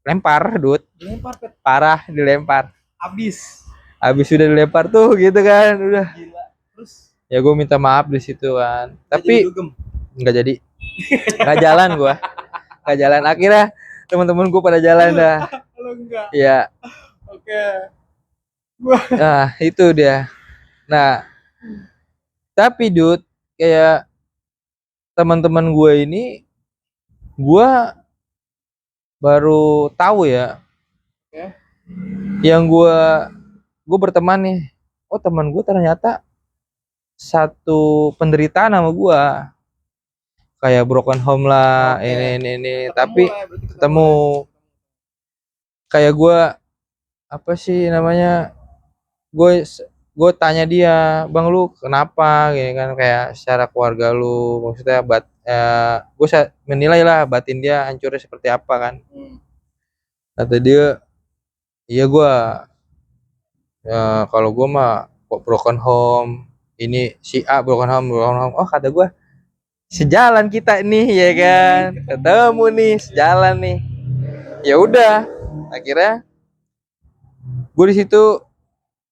Speaker 1: lempar, Dut.
Speaker 2: Dilempar pet.
Speaker 1: Parah, dilempar.
Speaker 2: Abis.
Speaker 1: Habis sudah dilempar tuh gitu kan, udah.
Speaker 2: Gila. Terus
Speaker 1: Ya gue minta maaf di situ kan. Tapi
Speaker 2: dugem.
Speaker 1: nggak jadi. Nggak jalan gua. Nggak jalan. Akhirnya teman-teman gue pada jalan dah.
Speaker 2: Kalau enggak.
Speaker 1: Iya.
Speaker 2: Oke.
Speaker 1: Nah, itu dia. Nah, tapi Dut, kayak teman-teman gue ini, gue baru tahu ya.
Speaker 2: Oke.
Speaker 1: Yang gue berteman nih. Oh, teman gue ternyata satu penderitaan sama gue. Kayak broken home lah,
Speaker 2: Oke.
Speaker 1: ini.
Speaker 2: Ketemu
Speaker 1: Tapi
Speaker 2: lah ya, berarti
Speaker 1: ketemu kayak gue apa sih namanya? Gue tanya dia, bang lu kenapa gini kan, kayak secara keluarga lu maksudnya gue menilai lah batin dia hancurnya seperti apa kan. Kata dia, iya gue kalau gue mah broken home, ini si A broken home. Oh kata gue, sejalan kita nih ya kan, ketemu nih sejalan nih. Ya udah, akhirnya gue di situ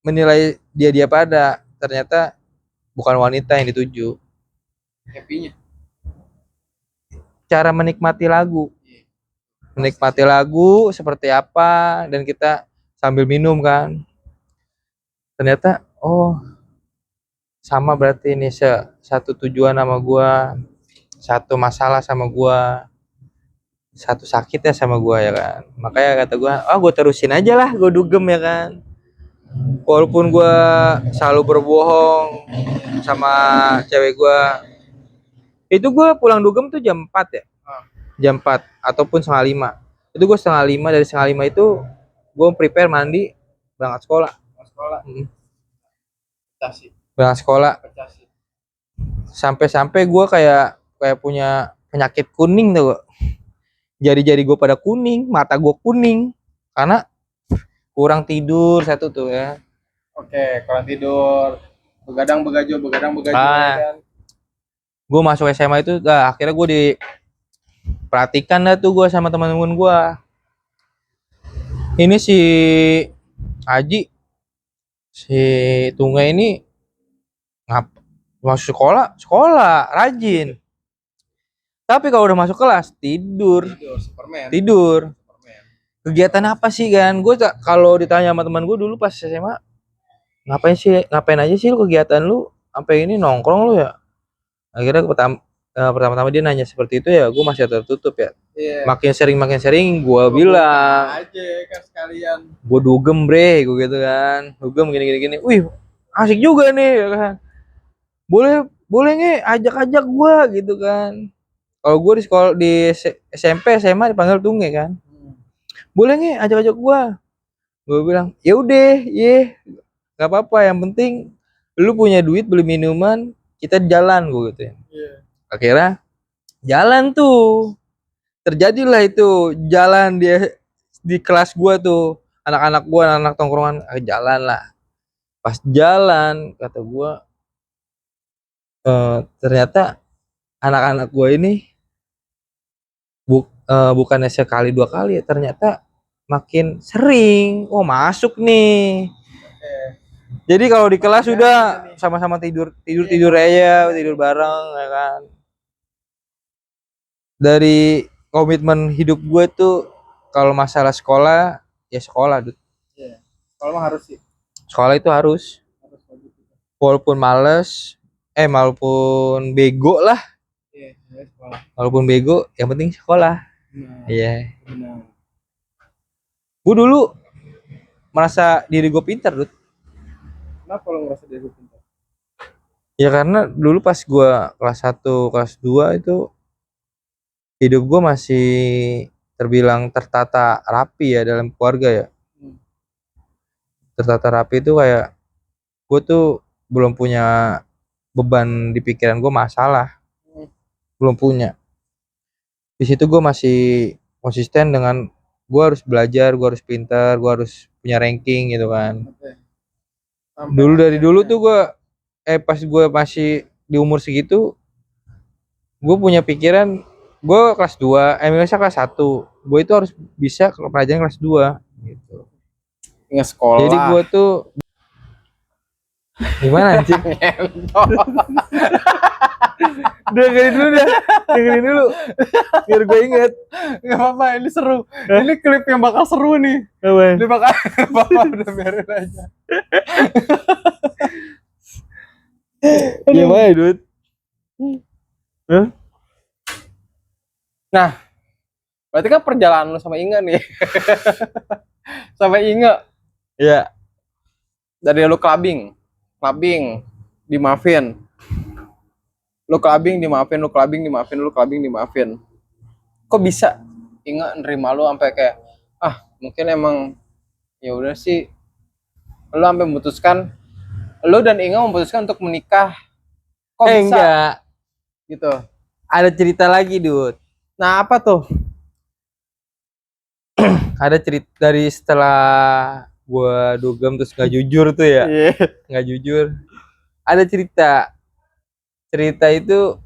Speaker 1: menilai dia pada ternyata bukan wanita yang dituju.
Speaker 2: happy-nya.
Speaker 1: Cara menikmati lagu seperti apa, dan kita sambil minum kan. Ternyata oh sama berarti ini satu tujuan sama gua, satu masalah sama gua, satu sakit ya sama gua ya kan. Makanya kata gua, oh gua terusin aja lah, gua dugem ya kan. Walaupun gua selalu berbohong sama cewek gua. Itu gua pulang dugem tuh jam 4 ya. Jam 4 ataupun setengah 5. Itu gua setengah 5, dari setengah 5 itu gua prepare mandi berangkat sekolah. Berangkat sekolah. Sampai gue kayak punya penyakit kuning tuh. Jari-jari gue pada kuning, mata gue kuning karena kurang tidur satu tuh ya.
Speaker 2: Oke, kurang tidur, begadang begajo kan.
Speaker 1: Gue masuk SMA itu akhirnya gue diperhatikan dah tuh gue sama teman-teman gue. Ini si Haji, si Tunggai ini masuk sekolah rajin. Tapi kalau udah masuk kelas tidur. Kegiatan apa sih kan? Gue kalau ditanya sama teman gue dulu pas SMA, ngapain aja sih lu kegiatan lu? Sampai ini nongkrong lu ya? Akhirnya pertama-tama dia nanya seperti itu ya, gue masih tertutup ya. Yeah. Makin sering gue bilang
Speaker 2: aja kan sekalian.
Speaker 1: Gue dugem bre, gue gitu kan. Dugem gini. Wih, asik juga nih ya kan. Boleh nge ajak gue gitu kan. Kalau gue di sekolah di SMP SMA dipanggil Tungge kan. Boleh nge ajak gue bilang ya udah nggak apa-apa, yang penting lu punya duit beli minuman, kita jalan gue gitu ya. Yeah. Akhirnya jalan tuh, terjadilah itu jalan di kelas gue tuh, anak-anak tongkrongan jalan lah. Pas jalan kata gue ternyata anak-anak gue ini bukannya sekali dua kali ya, ternyata makin sering. Oh masuk nih. Jadi kalau di kelas sudah sama-sama tidur aja, tidur bareng ya kan. Dari komitmen hidup gue tuh kalau masalah sekolah ya sekolah, Dut.
Speaker 2: Iya. Sekolah mah harus sih.
Speaker 1: Sekolah itu harus. Walaupun males, walaupun bego lah.
Speaker 2: Iya, sekolah.
Speaker 1: Walaupun bego, yang penting sekolah. Iya. Benar. Gue dulu merasa diri gue pintar, Dut.
Speaker 2: Kenapa lo ngerasa diri pintar?
Speaker 1: Ya karena dulu pas gue kelas 1, kelas 2 itu hidup gue masih terbilang tertata rapi ya dalam keluarga ya. Tertata rapi itu kayak gue tuh belum punya beban di pikiran gue masalah. Belum punya. Di situ gue masih konsisten dengan gue harus belajar, gue harus pintar, gue harus punya ranking gitu kan. Dari dulu tuh gue pas gue masih di umur segitu, gue punya pikiran gue kelas 2, misalnya kelas 1 gue itu harus bisa kalau pelajaran kelas 2 gitu.
Speaker 2: Ingat sekolah.
Speaker 1: Jadi gue tuh gimana anjing? Dengerin dulu biar gue inget.
Speaker 2: Gak apa-apa, ini seru. Ini klip yang bakal seru nih. Ini bakal apa-apa, udah biarin aja.
Speaker 1: Gimana Dut?
Speaker 2: Nah, berarti kan perjalanan lu sama Inga nih. Sampai Inga.
Speaker 1: Ya.
Speaker 2: Dari lu clubbing dimaafin. Lu clubbing dimaafin. Kok bisa Inga nerima lu sampai kayak mungkin emang ya udah sih, lu sampai memutuskan, lu dan Inga memutuskan untuk menikah. Kok bisa?
Speaker 1: Enggak.
Speaker 2: Gitu.
Speaker 1: Ada cerita lagi, Dut.
Speaker 2: Nah, apa tuh?
Speaker 1: Ada cerita dari setelah gua dugem terus nggak jujur tuh ya. Nggak jujur. Ada cerita itu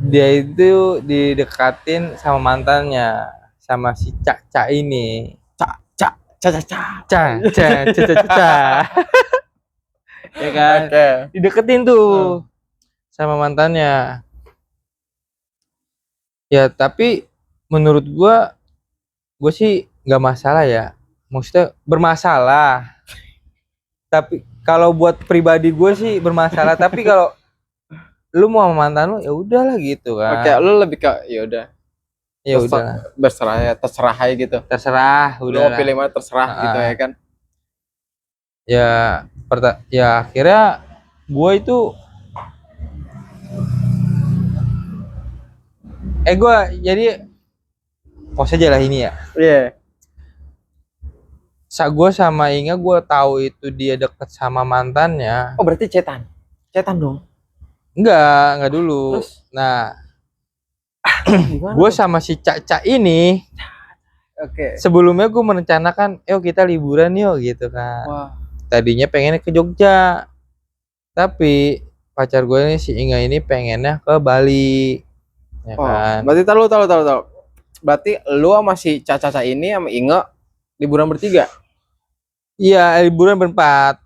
Speaker 1: dia itu didekatin sama mantannya, sama si Caca ini. Caca. Ya kan?
Speaker 2: Okay.
Speaker 1: Dideketin tuh sama mantannya. Ya, tapi menurut gue sih nggak masalah ya. Maksudnya bermasalah. Tapi kalau buat pribadi gue sih bermasalah. Tapi kalau lu mau sama mantan lu ya udahlah gitu kan.
Speaker 2: Oke, lu lebih ke ya udah.
Speaker 1: Ya udah.
Speaker 2: Berserah ya, terserah aja gitu.
Speaker 1: Terserah,
Speaker 2: udah. Lu mau pilih mana terserah gitu ya kan.
Speaker 1: Ya akhirnya gue itu gue jadi pause aja lah ini ya.
Speaker 2: Iya.
Speaker 1: Gue sama Inga gue tahu itu dia deket sama mantannya.
Speaker 2: Oh, berarti cetan dong?
Speaker 1: Enggak dulu. Terus? Nah, gue sama si Caca ini, sebelumnya gue merencanakan, kita liburan yuk gitu kan. Wah. Tadinya pengennya ke Jogja, tapi pacar gue ini si Inga ini pengennya ke Bali. Ya kan?
Speaker 2: Berarti tahu. Berarti lu sama si Caca ini sama Inga liburan bertiga?
Speaker 1: Iya, liburan berempat.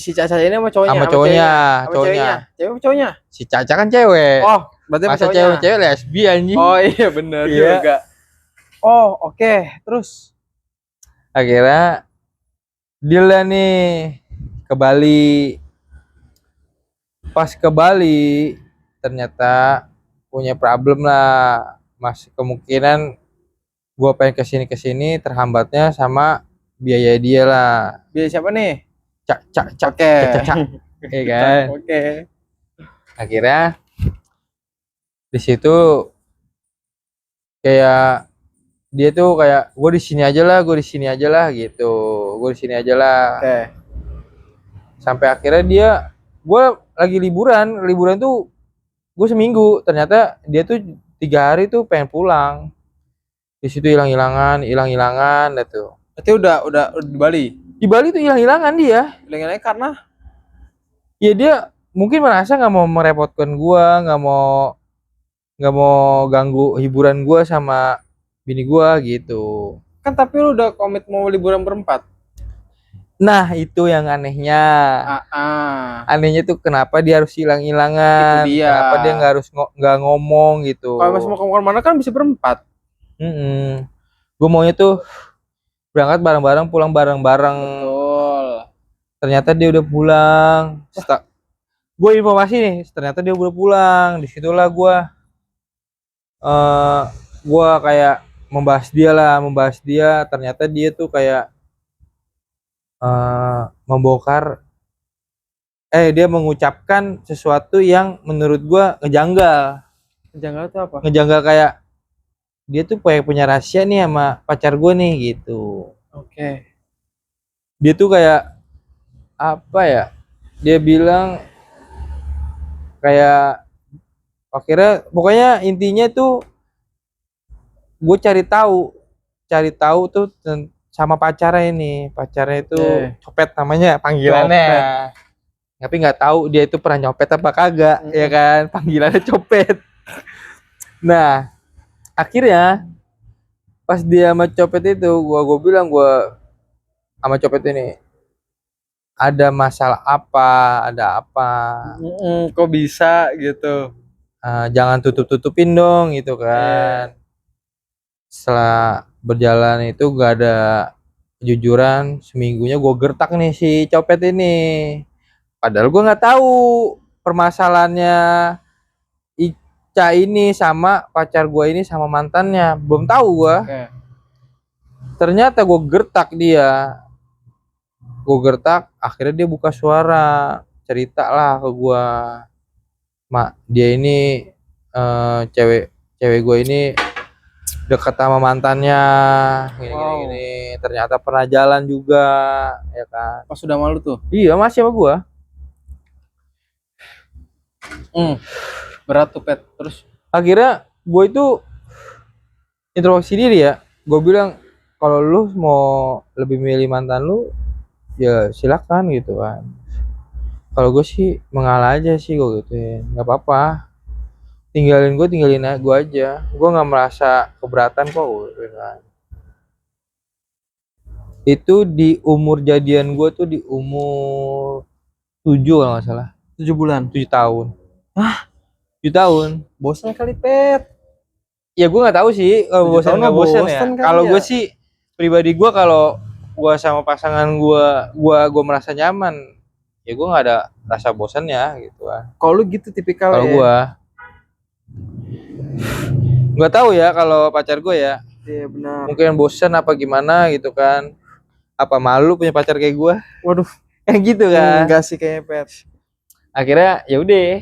Speaker 2: Si Caca ini sama cowoknya?
Speaker 1: Sama cowoknya.
Speaker 2: Cewek sama cowoknya?
Speaker 1: Si Caca kan cewek.
Speaker 2: Oh, berarti
Speaker 1: masa cewek lesbi anjing.
Speaker 2: Oh iya bener juga. Oh oke. Terus?
Speaker 1: Akhirnya deal lah nih ke Bali. Pas ke Bali ternyata punya problem lah. Masih kemungkinan gue pengen kesini terhambatnya sama biaya dia lah.
Speaker 2: Biaya siapa nih?
Speaker 1: Cak. Iya kan?
Speaker 2: Oke.
Speaker 1: Akhirnya di situ kayak dia tuh kayak gue di sini aja lah gitu. Oke. Sampai akhirnya gue lagi liburan tuh gue seminggu, ternyata dia tuh 3 hari tuh pengen pulang. Di situ hilang-hilangan tuh.
Speaker 2: Berarti udah di Bali.
Speaker 1: Di Bali tuh hilang-hilangan dia.
Speaker 2: Hilang-hilangan karena
Speaker 1: ya dia mungkin merasa nggak mau merepotkan gua, nggak mau ganggu hiburan gua sama bini gua gitu.
Speaker 2: Kan tapi lu udah komit mau liburan berempat.
Speaker 1: Nah itu yang anehnya. Anehnya tuh kenapa dia harus hilang-hilangan?
Speaker 2: Itu dia.
Speaker 1: Kenapa dia nggak ngomong gitu?
Speaker 2: Kalau masih mau kemana-mana kan bisa berempat.
Speaker 1: Gue maunya tuh berangkat bareng-bareng, pulang bareng-bareng.
Speaker 2: Betul.
Speaker 1: Ternyata dia udah pulang. Gue informasi nih, ternyata dia udah pulang. Disitulah gue kayak membahas dia. Ternyata dia tuh kayak membongkar. Dia mengucapkan sesuatu yang menurut gue ngejanggal.
Speaker 2: Ngejanggal itu apa?
Speaker 1: Ngejanggal kayak dia tuh punya rahasia nih sama pacar gue nih gitu.
Speaker 2: Oke.
Speaker 1: Dia tuh kayak apa ya? Dia bilang kayak akhirnya pokoknya intinya tuh gue cari tahu tuh sama pacarnya itu copet namanya panggilannya. Tapi nggak tahu dia itu pernah nyopet apa kagak, ya kan? Panggilannya copet. Nah, akhirnya pas dia sama copet itu, gua bilang sama copet ini ada masalah apa, ada apa.
Speaker 2: Kok bisa gitu?
Speaker 1: Jangan tutup-tutupin dong gitu kan. Setelah berjalan itu gak ada kejujuran, seminggunya gue gertak nih si copet ini. Padahal gue nggak tahu permasalahannya Ica ini sama pacar gue ini sama mantannya, belum tahu gue. Ternyata gue gertak dia, akhirnya dia buka suara, cerita lah ke gue, mak dia ini cewek gue ini dekat sama mantannya gini. Ternyata pernah jalan juga, ya kan.
Speaker 2: Pas sudah malu tuh?
Speaker 1: Iya, masih sama gua.
Speaker 2: Berat tuh Pet. Terus
Speaker 1: Akhirnya gua itu introspeksi diri ya. Gua bilang kalau lu mau lebih milih mantan lu, ya silakan gitu kan. Kalau gue sih mengalah aja sih, gue gituin, nggak apa-apa. Tinggalin gue aja. Gue nggak merasa keberatan kok, gitu kan. Itu di umur jadian gue tuh di umur 7 kalau nggak salah.
Speaker 2: 7 bulan?
Speaker 1: 7 tahun. 7 tahun.
Speaker 2: Bosan kali Pet.
Speaker 1: Ya gue nggak tahu sih kalau bosan nggak bosan ya. Kalau gue sih pribadi gue, kalau gue sama pasangan gue merasa nyaman, ya gue nggak ada rasa bosannya gitu kan.
Speaker 2: Kalau lu gitu tipikal
Speaker 1: kalau
Speaker 2: ya?
Speaker 1: Gue nggak tahu ya kalau pacar gue ya.
Speaker 2: Iya benar.
Speaker 1: Mungkin bosan apa gimana gitu kan. Apa malu punya pacar kayak gue?
Speaker 2: Waduh,
Speaker 1: gitu kan.
Speaker 2: enggak sih kayaknya Pet. Akhirnya
Speaker 1: ya udah.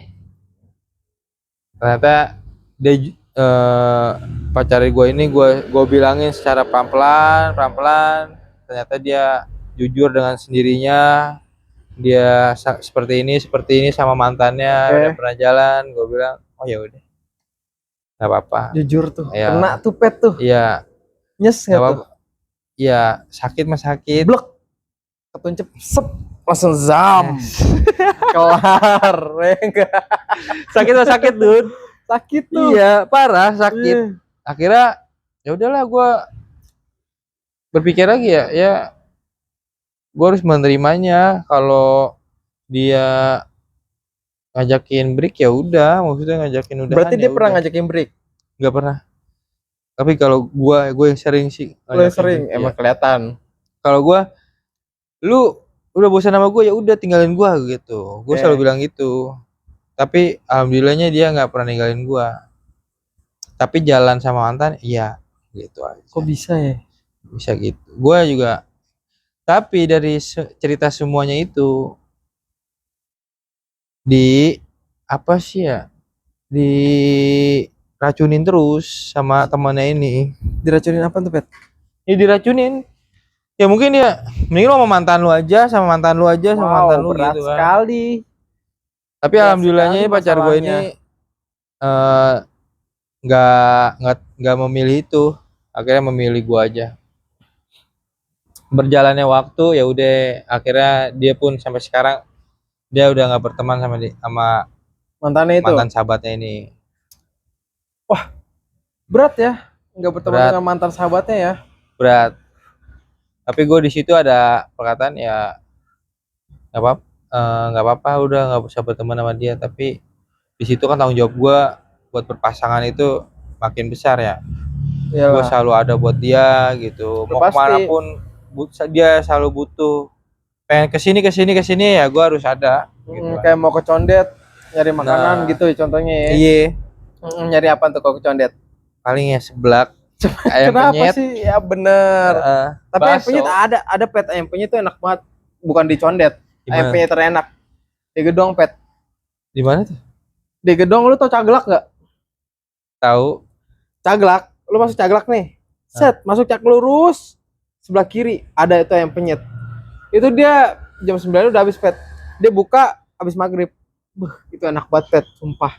Speaker 1: Ternyata dia pacar gue ini gue bilangin secara pelan-pelan. Ternyata dia jujur dengan sendirinya. Dia seperti ini sama mantannya, udah pernah jalan. Gue bilang, oh ya udah, nggak apa-apa.
Speaker 2: Jujur tuh, ya. Kena tuh Pet tuh.
Speaker 1: Iya.
Speaker 2: Nyes nggak tuh?
Speaker 1: Iya, sakit mah sakit.
Speaker 2: Blok, ketuncep, sep, langsung zam. Kelar,
Speaker 1: sakit mah sakit dude.
Speaker 2: Sakit tuh.
Speaker 1: Iya, parah sakit. Akhirnya, ya udahlah, gue berpikir lagi ya gue harus menerimanya. Kalau dia ngajakin break ya udah, maksudnya ngajakin udah.
Speaker 2: Berarti dia pernah ngajakin break?
Speaker 1: Nggak pernah. Tapi kalau gue yang sering sih.
Speaker 2: Lo sering, emang kelihatan.
Speaker 1: Kalau gue, lu udah bosan sama gue, ya udah tinggalin gue gitu. Gue selalu bilang gitu. Tapi alhamdulillahnya dia nggak pernah ninggalin gue. Tapi jalan sama mantan, iya gitu aja.
Speaker 2: Kok bisa ya?
Speaker 1: Bisa gitu. Gue juga. Tapi dari cerita semuanya itu, apa sih ya? Diracunin terus sama temannya ini.
Speaker 2: Diracunin apa tuh Pet?
Speaker 1: Ya diracunin. Ya mungkin ya, mending lo sama mantan lu aja, sama mantan lu gitu
Speaker 2: berat
Speaker 1: kan.
Speaker 2: Sekali.
Speaker 1: Tapi berat alhamdulillahnya pacar gue ini nggak memilih itu. Akhirnya memilih gue aja. Berjalannya waktu, ya udah, akhirnya dia pun sampai sekarang dia udah nggak berteman sama
Speaker 2: mantannya itu,
Speaker 1: mantan sahabatnya ini.
Speaker 2: Wah, berat ya, nggak berteman dengan mantan sahabatnya ya.
Speaker 1: Berat. Tapi gue di situ ada perkataan ya nggak apa-apa, udah nggak bisa berteman sama dia. Tapi di situ kan tanggung jawab gue buat berpasangan itu makin besar ya. Gue selalu ada buat dia gitu. Mau kemana pun dia selalu butuh. Pengen kesini ya gue harus ada. Gitu
Speaker 2: kayak mau ke Condet nyari makanan gitu contohnya ya.
Speaker 1: Iya.
Speaker 2: Nyari apa tuh kalau ke Condet?
Speaker 1: Paling ya seblak.
Speaker 2: Kenapa penyet sih? Ya bener. Tapi ayam penyet ada Pet, ayam penyet tuh enak banget. Bukan di Condet. Ayam penyet terenak di Gedong Pet.
Speaker 1: Di mana tuh?
Speaker 2: Di Gedong. Lu tau Caglak gak?
Speaker 1: Tahu.
Speaker 2: Caglak. Lu masuk Caglak nih. Set, masuk Cak lurus. Sebelah kiri ada itu ayam penyet. Itu dia jam 9 udah habis Pet. Dia buka habis maghrib. Itu enak banget Pet, sumpah.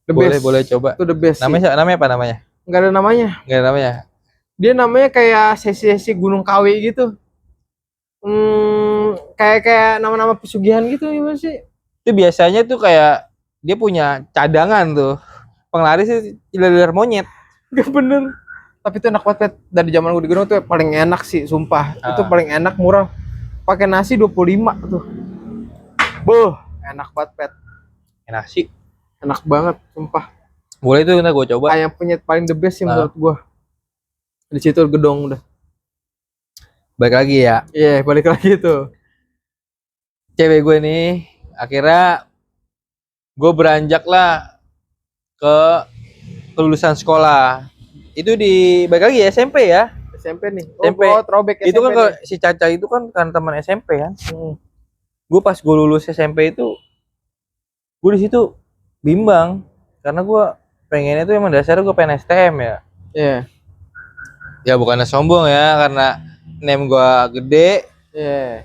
Speaker 1: Boleh coba.
Speaker 2: Itu the best.
Speaker 1: Namanya apa namanya?
Speaker 2: Nggak ada namanya. Dia namanya kayak sesi Gunung Kawi gitu. Kayak nama-nama pesugihan gitu ya sih.
Speaker 1: Itu biasanya tuh kayak dia punya cadangan tuh. Penglaris liar monyet.
Speaker 2: Gak bener. Tapi itu enak banget, Pet. Dari zaman gue di gunung tuh paling enak sih, sumpah. Itu
Speaker 1: Ah.
Speaker 2: paling enak, murah. Pakai nasi 25 tuh. Beuh, enak banget, Pet.
Speaker 1: Enak sih.
Speaker 2: Enak banget, sumpah.
Speaker 1: Boleh tuh, ntar gue coba.
Speaker 2: Ayam penyet paling the best sih
Speaker 1: Ah.
Speaker 2: menurut gue. Di situ gedong udah.
Speaker 1: Balik lagi ya.
Speaker 2: Iya, balik lagi tuh.
Speaker 1: Cewek gue nih, akhirnya gue beranjak lah ke kelulusan sekolah. Itu di balik lagi ya, SMP ya.
Speaker 2: SMP nih.
Speaker 1: SMP.
Speaker 2: Throwback
Speaker 1: Itu kan
Speaker 2: SMP
Speaker 1: kalau
Speaker 2: nih.
Speaker 1: si Caca itu kan teman SMP kan.
Speaker 2: Hmm.
Speaker 1: Gue pas gue lulus SMP itu, gue di situ bimbang karena gue pengennya tuh emang dasarnya gue pengen STM ya.
Speaker 2: Iya.
Speaker 1: Ya bukannya sombong ya, karena name gue gede.
Speaker 2: Iya.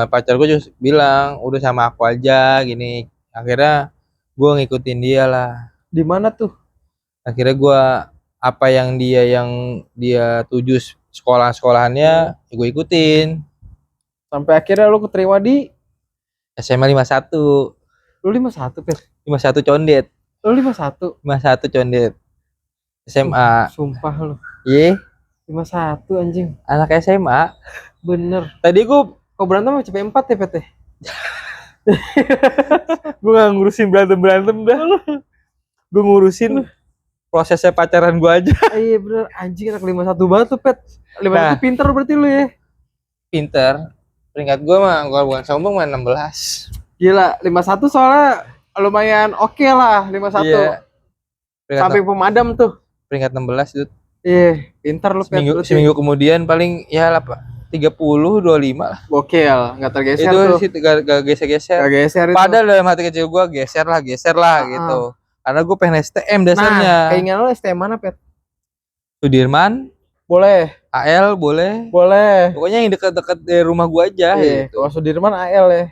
Speaker 1: Pacar gue juga bilang udah sama aku aja gini. Akhirnya gue ngikutin dia lah.
Speaker 2: Di mana tuh?
Speaker 1: Akhirnya gue apa yang dia tuju sekolahannya gue ikutin.
Speaker 2: Sampai akhirnya lu keterima di
Speaker 1: SMA 51.
Speaker 2: lu 51, Pet.
Speaker 1: 51 condet.
Speaker 2: Lu 51.
Speaker 1: 51 condet. SMA.
Speaker 2: Sumpah lu.
Speaker 1: Ye,
Speaker 2: 51 anjing.
Speaker 1: anak SMA.
Speaker 2: Bener.
Speaker 1: Tadi gue
Speaker 2: Kau berantem sama CP4 ya, Pet?
Speaker 1: gak ngurusin berantem dah. Gue ngurusin prosesnya pacaran gue aja.
Speaker 2: Iya bener, anjing anak 51 banget tuh, Pet. 51
Speaker 1: Nah.
Speaker 2: pinter berarti lu ya.
Speaker 1: Pinter. Peringkat gue mah kalau bukan sombong mah 16.
Speaker 2: Gila, 51 soalnya lumayan oke lah, 51.
Speaker 1: Iya.
Speaker 2: Samping pemadam tuh.
Speaker 1: Peringkat 16 itu.
Speaker 2: Iya, pinter lu, Pet.
Speaker 1: Seminggu kemudian paling ya lah Pak. 30, 25 lah.
Speaker 2: Gokil, nggak tergeser
Speaker 1: Itu
Speaker 2: tuh.
Speaker 1: sih gak geser-geser.
Speaker 2: Gak geser itu.
Speaker 1: Padahal dalam hati kecil gue geser lah gitu. Karena gue pengen STM dasarnya.
Speaker 2: Nah, keinginan lu STM mana, Pet?
Speaker 1: Sudirman,
Speaker 2: Boleh.
Speaker 1: AL boleh.
Speaker 2: Boleh.
Speaker 1: Pokoknya yang dekat-dekat dari rumah gue aja
Speaker 2: Iya,
Speaker 1: gitu.
Speaker 2: kalau Sudirman AL ya.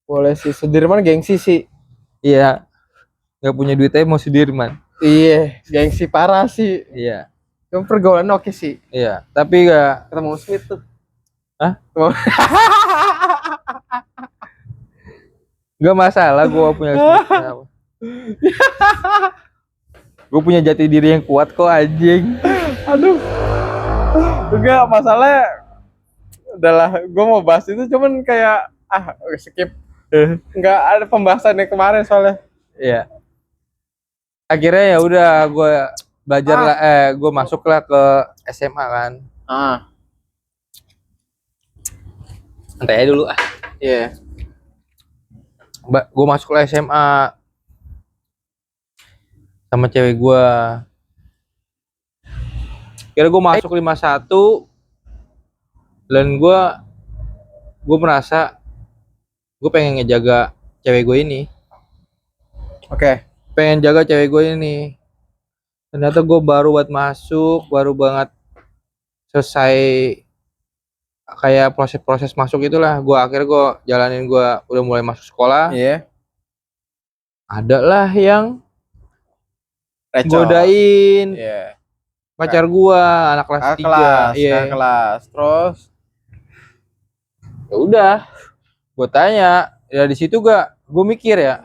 Speaker 2: Boleh sih, Sudirman gengsi sih.
Speaker 1: Iya. Gak punya duit aja mau Sudirman.
Speaker 2: Iya, gengsi parah sih.
Speaker 1: Iya.
Speaker 2: Cuma pergaulan oke sih.
Speaker 1: Iya. Tapi gak.
Speaker 2: Ketemu Smith tuh.
Speaker 1: Hah? Gak masalah gue punya gue punya jati diri yang kuat kok anjing.
Speaker 2: Aduh. Enggak, masalahnya adalah gue mau bahas itu cuman kayak skip. Enggak ada pembahasan yang kemarin soalnya.
Speaker 1: Iya. Akhirnya ya udah gue belajar lah, gue masuk lah ke SMA kan. Santai aja dulu ah.
Speaker 2: Iya.
Speaker 1: Gue masuk lah SMA sama cewek gue. Kira gue masuk 51 dan gue merasa gue pengen ngejaga cewek gue ini.
Speaker 2: Oke.
Speaker 1: Pengen jaga cewek gue ini. Ternyata gue baru buat masuk, baru banget selesai kayak proses masuk itulah. Akhirnya gue jalanin, gue udah mulai masuk sekolah.
Speaker 2: Iya.
Speaker 1: Ada lah yang
Speaker 2: Recol.
Speaker 1: godain
Speaker 2: Iya.
Speaker 1: pacar gue, anak kelas 3.
Speaker 2: Iya. Kelas. Terus
Speaker 1: ya udah, gue tanya, ya di situ gue mikir ya,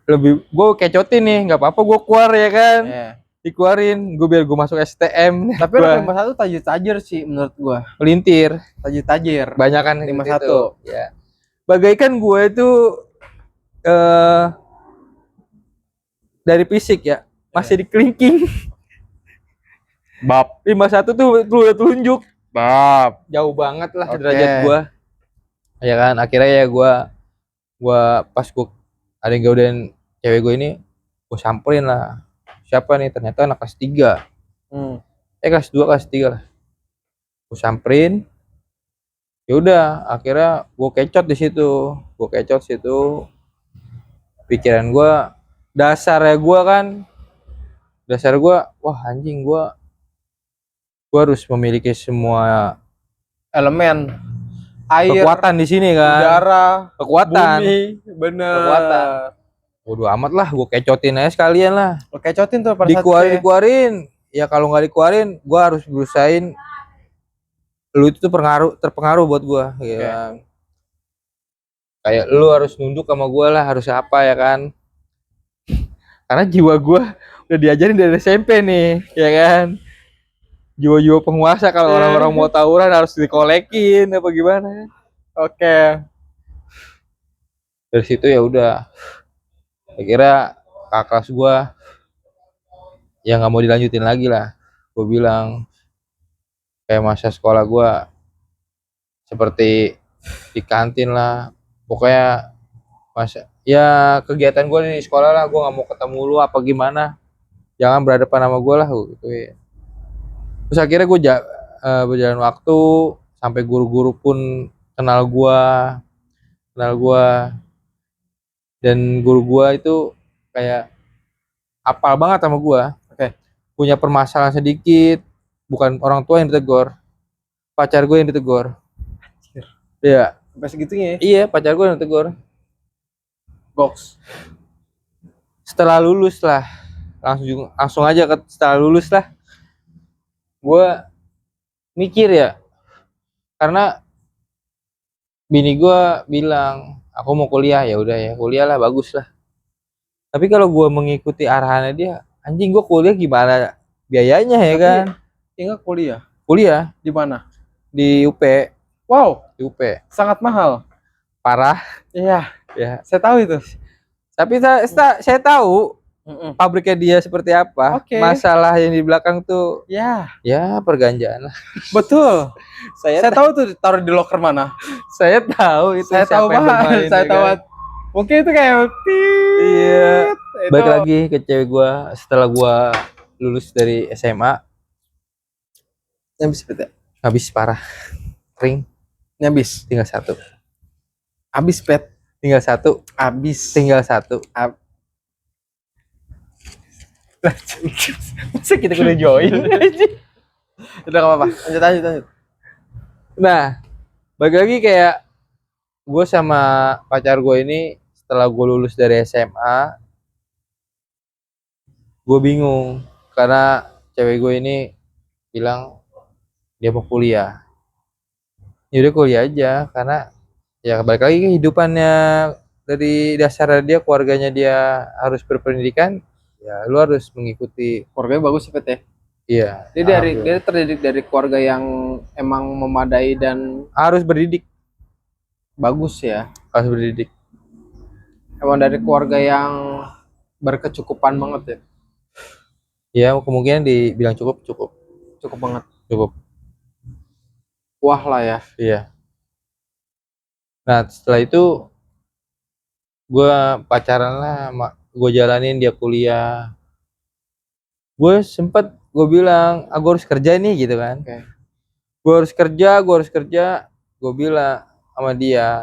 Speaker 1: lebih gue kecotin nih, nggak apa-apa gue keluar ya kan.
Speaker 2: Iya.
Speaker 1: Dikeluarin gue biar gue masuk STM.
Speaker 2: Tapi anak 51 tajir sih menurut gua.
Speaker 1: Melintir.
Speaker 2: Tajir.
Speaker 1: Banyak kan
Speaker 2: 51.
Speaker 1: Ya. Bagaikan gue itu dari fisik ya masih di kelingking.
Speaker 2: Bab.
Speaker 1: 51 tuh lu udah telunjuk.
Speaker 2: Bab.
Speaker 1: Jauh banget lah
Speaker 2: Oke.
Speaker 1: derajat gue. Ya kan, akhirnya ya gue pas gue ada yang godain cewek gue ini, gue samperin lah. Siapa nih? Ternyata anak kelas 3. Kelas 2, kelas 3 lah. Gue samperin. Ya udah, akhirnya gue kecot di situ. Pikiran gue, dasar gue, wah anjing, gue harus memiliki semua
Speaker 2: Elemen air,
Speaker 1: kekuatan di sini kan.
Speaker 2: udara,
Speaker 1: Kekuatan.
Speaker 2: bumi, bener.
Speaker 1: Kekuatan. Bodo amat lah, gue kecotin aja sekalian lah.
Speaker 2: Lo kecotin tuh pada
Speaker 1: Dikeluarin. Ya kalau nggak dikeluarin, gue harus berusahain. Lu itu tuh terpengaruh buat gue. Ya. Kayak lu harus nunduk sama gue lah, harus apa ya kan. Karena jiwa gue udah diajarin dari SMP nih, ya kan. Jiwa-jiwa penguasa kalau orang-orang mau tawuran harus dikolekin apa gimana.
Speaker 2: Oke.
Speaker 1: Dari situ ya udah. Akhirnya kakak kelas gua ya nggak mau dilanjutin lagi lah. Gue bilang kayak masa sekolah gua seperti di kantin lah. Pokoknya masa ya kegiatan gue di sekolah lah, gue nggak mau ketemu lu apa gimana, jangan berhadapan sama gue lah gitu ya. Terus akhirnya gue berjalan waktu sampai guru-guru pun kenal gua dan guru gua itu kayak apal banget sama gua.
Speaker 2: Oke.
Speaker 1: Punya permasalahan sedikit, bukan orang tua yang ditegur, pacar gue yang ditegur. Iya.
Speaker 2: Sampai segitunya ya?
Speaker 1: Iya, pacar gue yang ditegur.
Speaker 2: Box.
Speaker 1: Setelah lulus lah, langsung aja setelah lulus lah, gue mikir ya, karena bini gue bilang aku mau kuliah, ya udah ya kuliah lah, bagus lah. Tapi kalau gue mengikuti arahannya dia, anjing gue kuliah gimana biayanya ya kan?
Speaker 2: Ingat kuliah?
Speaker 1: Kuliah
Speaker 2: di mana?
Speaker 1: Di UP.
Speaker 2: Wow,
Speaker 1: di UP.
Speaker 2: Sangat mahal.
Speaker 1: Parah.
Speaker 2: Iya.
Speaker 1: Ya.
Speaker 2: Saya tahu itu.
Speaker 1: Tapi saya tahu pabriknya dia seperti apa.
Speaker 2: Oke.
Speaker 1: Masalah yang di belakang tuh
Speaker 2: ya
Speaker 1: perganjaan lah.
Speaker 2: Betul. Saya tahu tuh taruh di loker mana.
Speaker 1: Saya tahu itu.
Speaker 2: Saya tahu banget. Saya tahu. Kan? Mungkin itu kayak
Speaker 1: iya. Balik lagi ke cewek gua setelah gua lulus dari SMA.
Speaker 2: Nyambis pet.
Speaker 1: Habis parah. Kering.
Speaker 2: Nyambis.
Speaker 1: Tinggal satu.
Speaker 2: Habis pet.
Speaker 1: Tinggal satu.
Speaker 2: Habis.
Speaker 1: Tinggal satu.
Speaker 2: Masa kita udah join? Udah gak apa-apa. Lanjut.
Speaker 1: Nah, bagi lagi kayak gue sama pacar gue ini setelah gue lulus dari SMA, gue bingung karena cewek gue ini bilang dia mau kuliah. Ya udah kuliah aja karena ya balik lagi kehidupannya dari dasar dia, keluarganya dia harus berpendidikan, ya lu harus mengikuti.
Speaker 2: Keluarganya bagus sih Pet ya.
Speaker 1: Iya.
Speaker 2: Dia terdidik dari keluarga yang emang memadai dan
Speaker 1: harus berdidik.
Speaker 2: Bagus ya.
Speaker 1: Harus berdidik.
Speaker 2: Emang dari keluarga yang berkecukupan banget ya.
Speaker 1: Ya kemungkinan dibilang cukup
Speaker 2: banget.
Speaker 1: Cukup.
Speaker 2: Wah lah ya.
Speaker 1: Iya. Nah setelah itu gue pacaran lah, gue jalanin dia kuliah. Gue sempet gue bilang gue harus kerja nih gitu kan.
Speaker 2: Okay.
Speaker 1: Gue harus kerja. Gue bilang sama dia,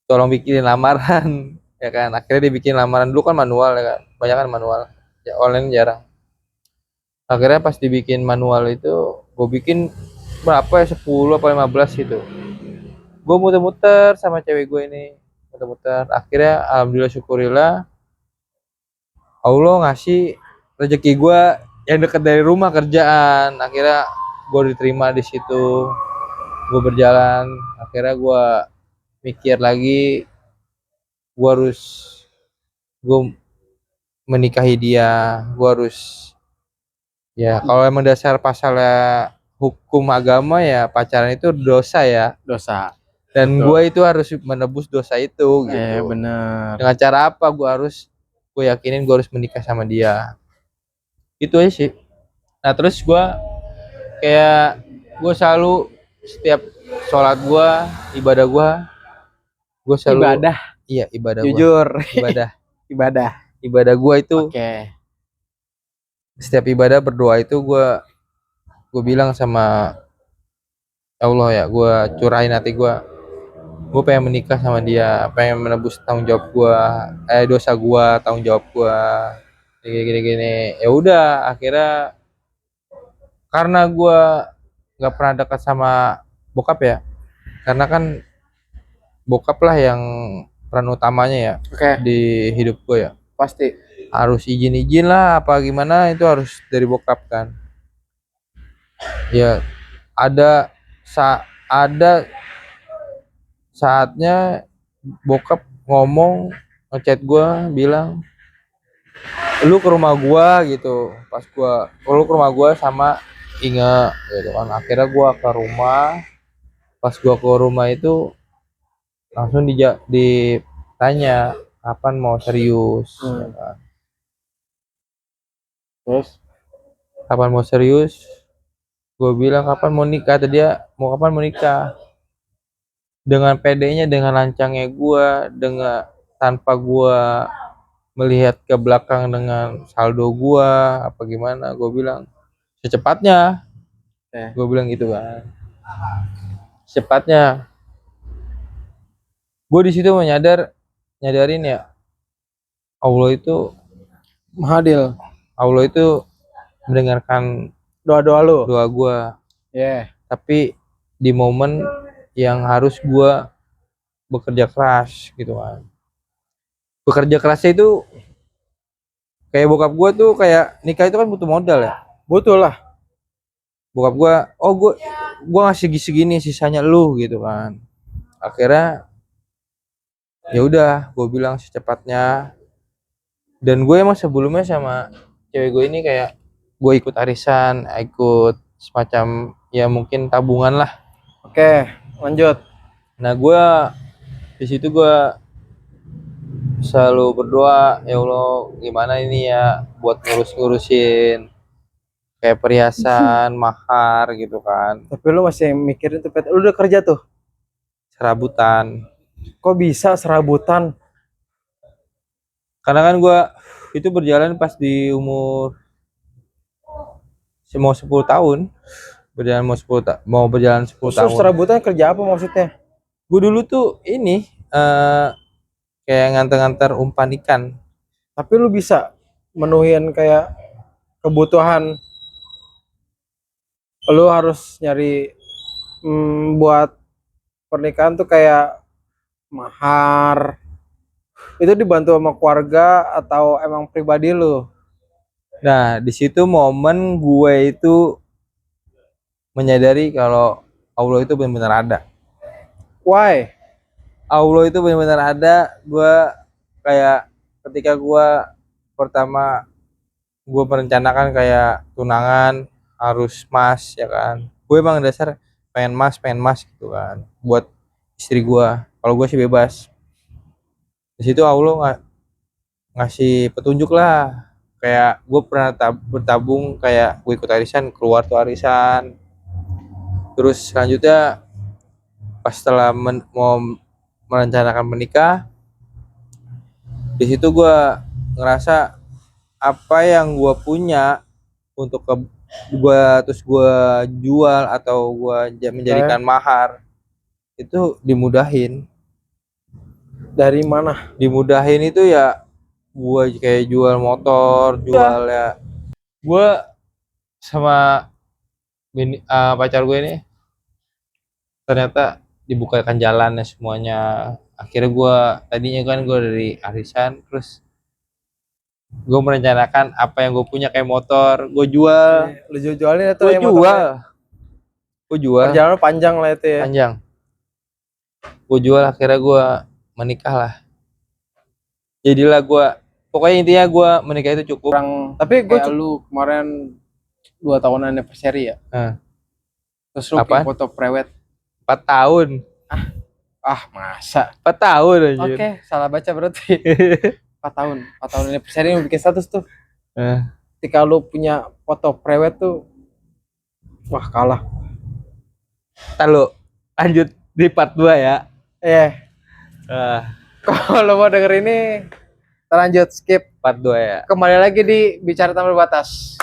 Speaker 1: tolong bikinin lamaran ya kan. Akhirnya dia bikin lamaran, dulu kan manual ya kan, banyak kan manual ya, online jarang. Akhirnya pas dibikin manual itu gue bikin berapa ya, 10 apa 15 gitu. Gue muter-muter sama cewek gue ini, muter-muter. Akhirnya alhamdulillah syukurillah Allah ngasih rezeki gue yang deket dari rumah kerjaan. Akhirnya gue diterima di situ. Gue berjalan, akhirnya gue mikir lagi, gue menikahi dia. Gue harus ya, kalau emang dasar pasalnya hukum agama ya pacaran itu dosa ya.
Speaker 2: Dosa.
Speaker 1: Dan gue itu harus menebus dosa itu gitu.
Speaker 2: Bener.
Speaker 1: Dengan cara apa? Gue yakinin gue harus menikah sama dia. Itu aja sih. Nah terus gue selalu setiap sholat gue, ibadah gue selalu
Speaker 2: ibadah.
Speaker 1: Iya ibadah.
Speaker 2: Jujur.
Speaker 1: Ibadah gue itu.
Speaker 2: Oke.
Speaker 1: Setiap ibadah berdoa itu gue bilang sama Allah ya, gue curahin hati gue pengen menikah sama dia, pengen menebus tanggung jawab gue, dosa gue, tanggung jawab gue, gini. Ya udah, akhirnya karena gue nggak pernah dekat sama bokap ya, karena kan bokap lah yang peran utamanya ya. Di hidup gue ya.
Speaker 2: Pasti
Speaker 1: harus izin lah apa gimana, itu harus dari bokap kan. Ya ada saatnya bokap ngomong, ngechat gue bilang lu ke rumah gua gitu. Pas lu ke rumah gua sama Inge gitu kan. Akhirnya gua ke rumah. Pas gua ke rumah itu langsung ditanya kapan mau serius. Ya kan.
Speaker 2: Terus
Speaker 1: Kapan mau serius? Gue bilang kapan mau nikah. Tadi dia mau kapan mau nikah. Dengan pedenya, dengan lancangnya gue, dengan tanpa gue melihat ke belakang dengan saldo gue apa gimana, gue bilang secepatnya. Gue bilang gitu kan. Secepatnya. Gue di situ nyadarin ya, Allah itu
Speaker 2: Mahadil.
Speaker 1: Allah itu mendengarkan
Speaker 2: Doa-doa lu.
Speaker 1: doa gue. Tapi di momen yang harus gue bekerja keras gitu kan. Bekerja kerasnya itu kayak bokap gue tuh, kayak nikah itu kan butuh modal ya.
Speaker 2: Betul lah.
Speaker 1: Bokap gue, gue ngasih segini sisanya lu gitu kan. Akhirnya ya udah, gue bilang secepatnya. Dan gue emang sebelumnya sama cewek gue ini kayak gue ikut arisan, ikut semacam ya mungkin tabungan lah.
Speaker 2: Oke, lanjut.
Speaker 1: Nah gue di situ gue selalu berdoa, ya Allah gimana ini ya buat ngurusin kayak perhiasan, mahar gitu kan,
Speaker 2: Tapi lu masih mikirin tuh, Pet. Lu udah kerja tuh.
Speaker 1: serabutan.
Speaker 2: Kok bisa serabutan?
Speaker 1: Karena kan gue itu berjalan pas di umur mau 10 tahun, berjalan mau berjalan 10
Speaker 2: Terus
Speaker 1: tahun.
Speaker 2: serabutan kerja apa maksudnya?
Speaker 1: Gue dulu tuh ini kayak nganter-nganter umpan ikan.
Speaker 2: Tapi lu bisa menuhin kayak kebutuhan, lu harus nyari buat pernikahan tuh kayak mahar. Itu dibantu sama keluarga atau emang pribadi lu?
Speaker 1: Nah di situ momen gue itu menyadari kalau Allah itu benar-benar ada.
Speaker 2: Why?
Speaker 1: Allah itu benar-benar ada. Gue kayak ketika gue pertama gue merencanakan kayak tunangan harus emas ya kan. Gue emang dasar pengen emas gitu kan buat istri gue. Kalau gue sih bebas. Di situ Allah ngasih petunjuk lah. Kayak gue pernah bertabung, kayak gue ikut arisan, keluar tuh arisan. Terus selanjutnya pas setelah mau merencanakan menikah, di situ gue ngerasa apa yang gue punya untuk gue jual atau gue menjadikan mahar itu dimudahin.
Speaker 2: Dari mana?
Speaker 1: Dimudahin itu ya gue kayak jual motor, jual ya. Gue sama pacar gue ini ternyata dibukakan jalannya semuanya. Akhirnya gue tadinya kan gue dari arisan, terus gue merencanakan apa yang gue punya kayak motor gue jual.
Speaker 2: Lu jualin itu
Speaker 1: Gue
Speaker 2: yang
Speaker 1: jual
Speaker 2: perjalanan panjang lah itu ya.
Speaker 1: panjang. Gue jual, akhirnya gue menikah lah. Jadilah gue, pokoknya intinya gue menikah itu cukup.
Speaker 2: Tapi gue lu kemarin 2 tahunan anniversary ya. Terus lu bikin foto prewed
Speaker 1: 4 tahun.
Speaker 2: Masa
Speaker 1: 4 tahun anjir.
Speaker 2: Oke, salah baca berarti. 4 tahun anniversary lu bikin status tuh. Ketika lu punya foto prewed tuh, wah kalah.
Speaker 1: Lalu lanjut di part 2 ya.
Speaker 2: Kalau mau denger ini, lanjut skip
Speaker 1: part 2 ya.
Speaker 2: Kembali lagi di Bicara Tanpa Batas.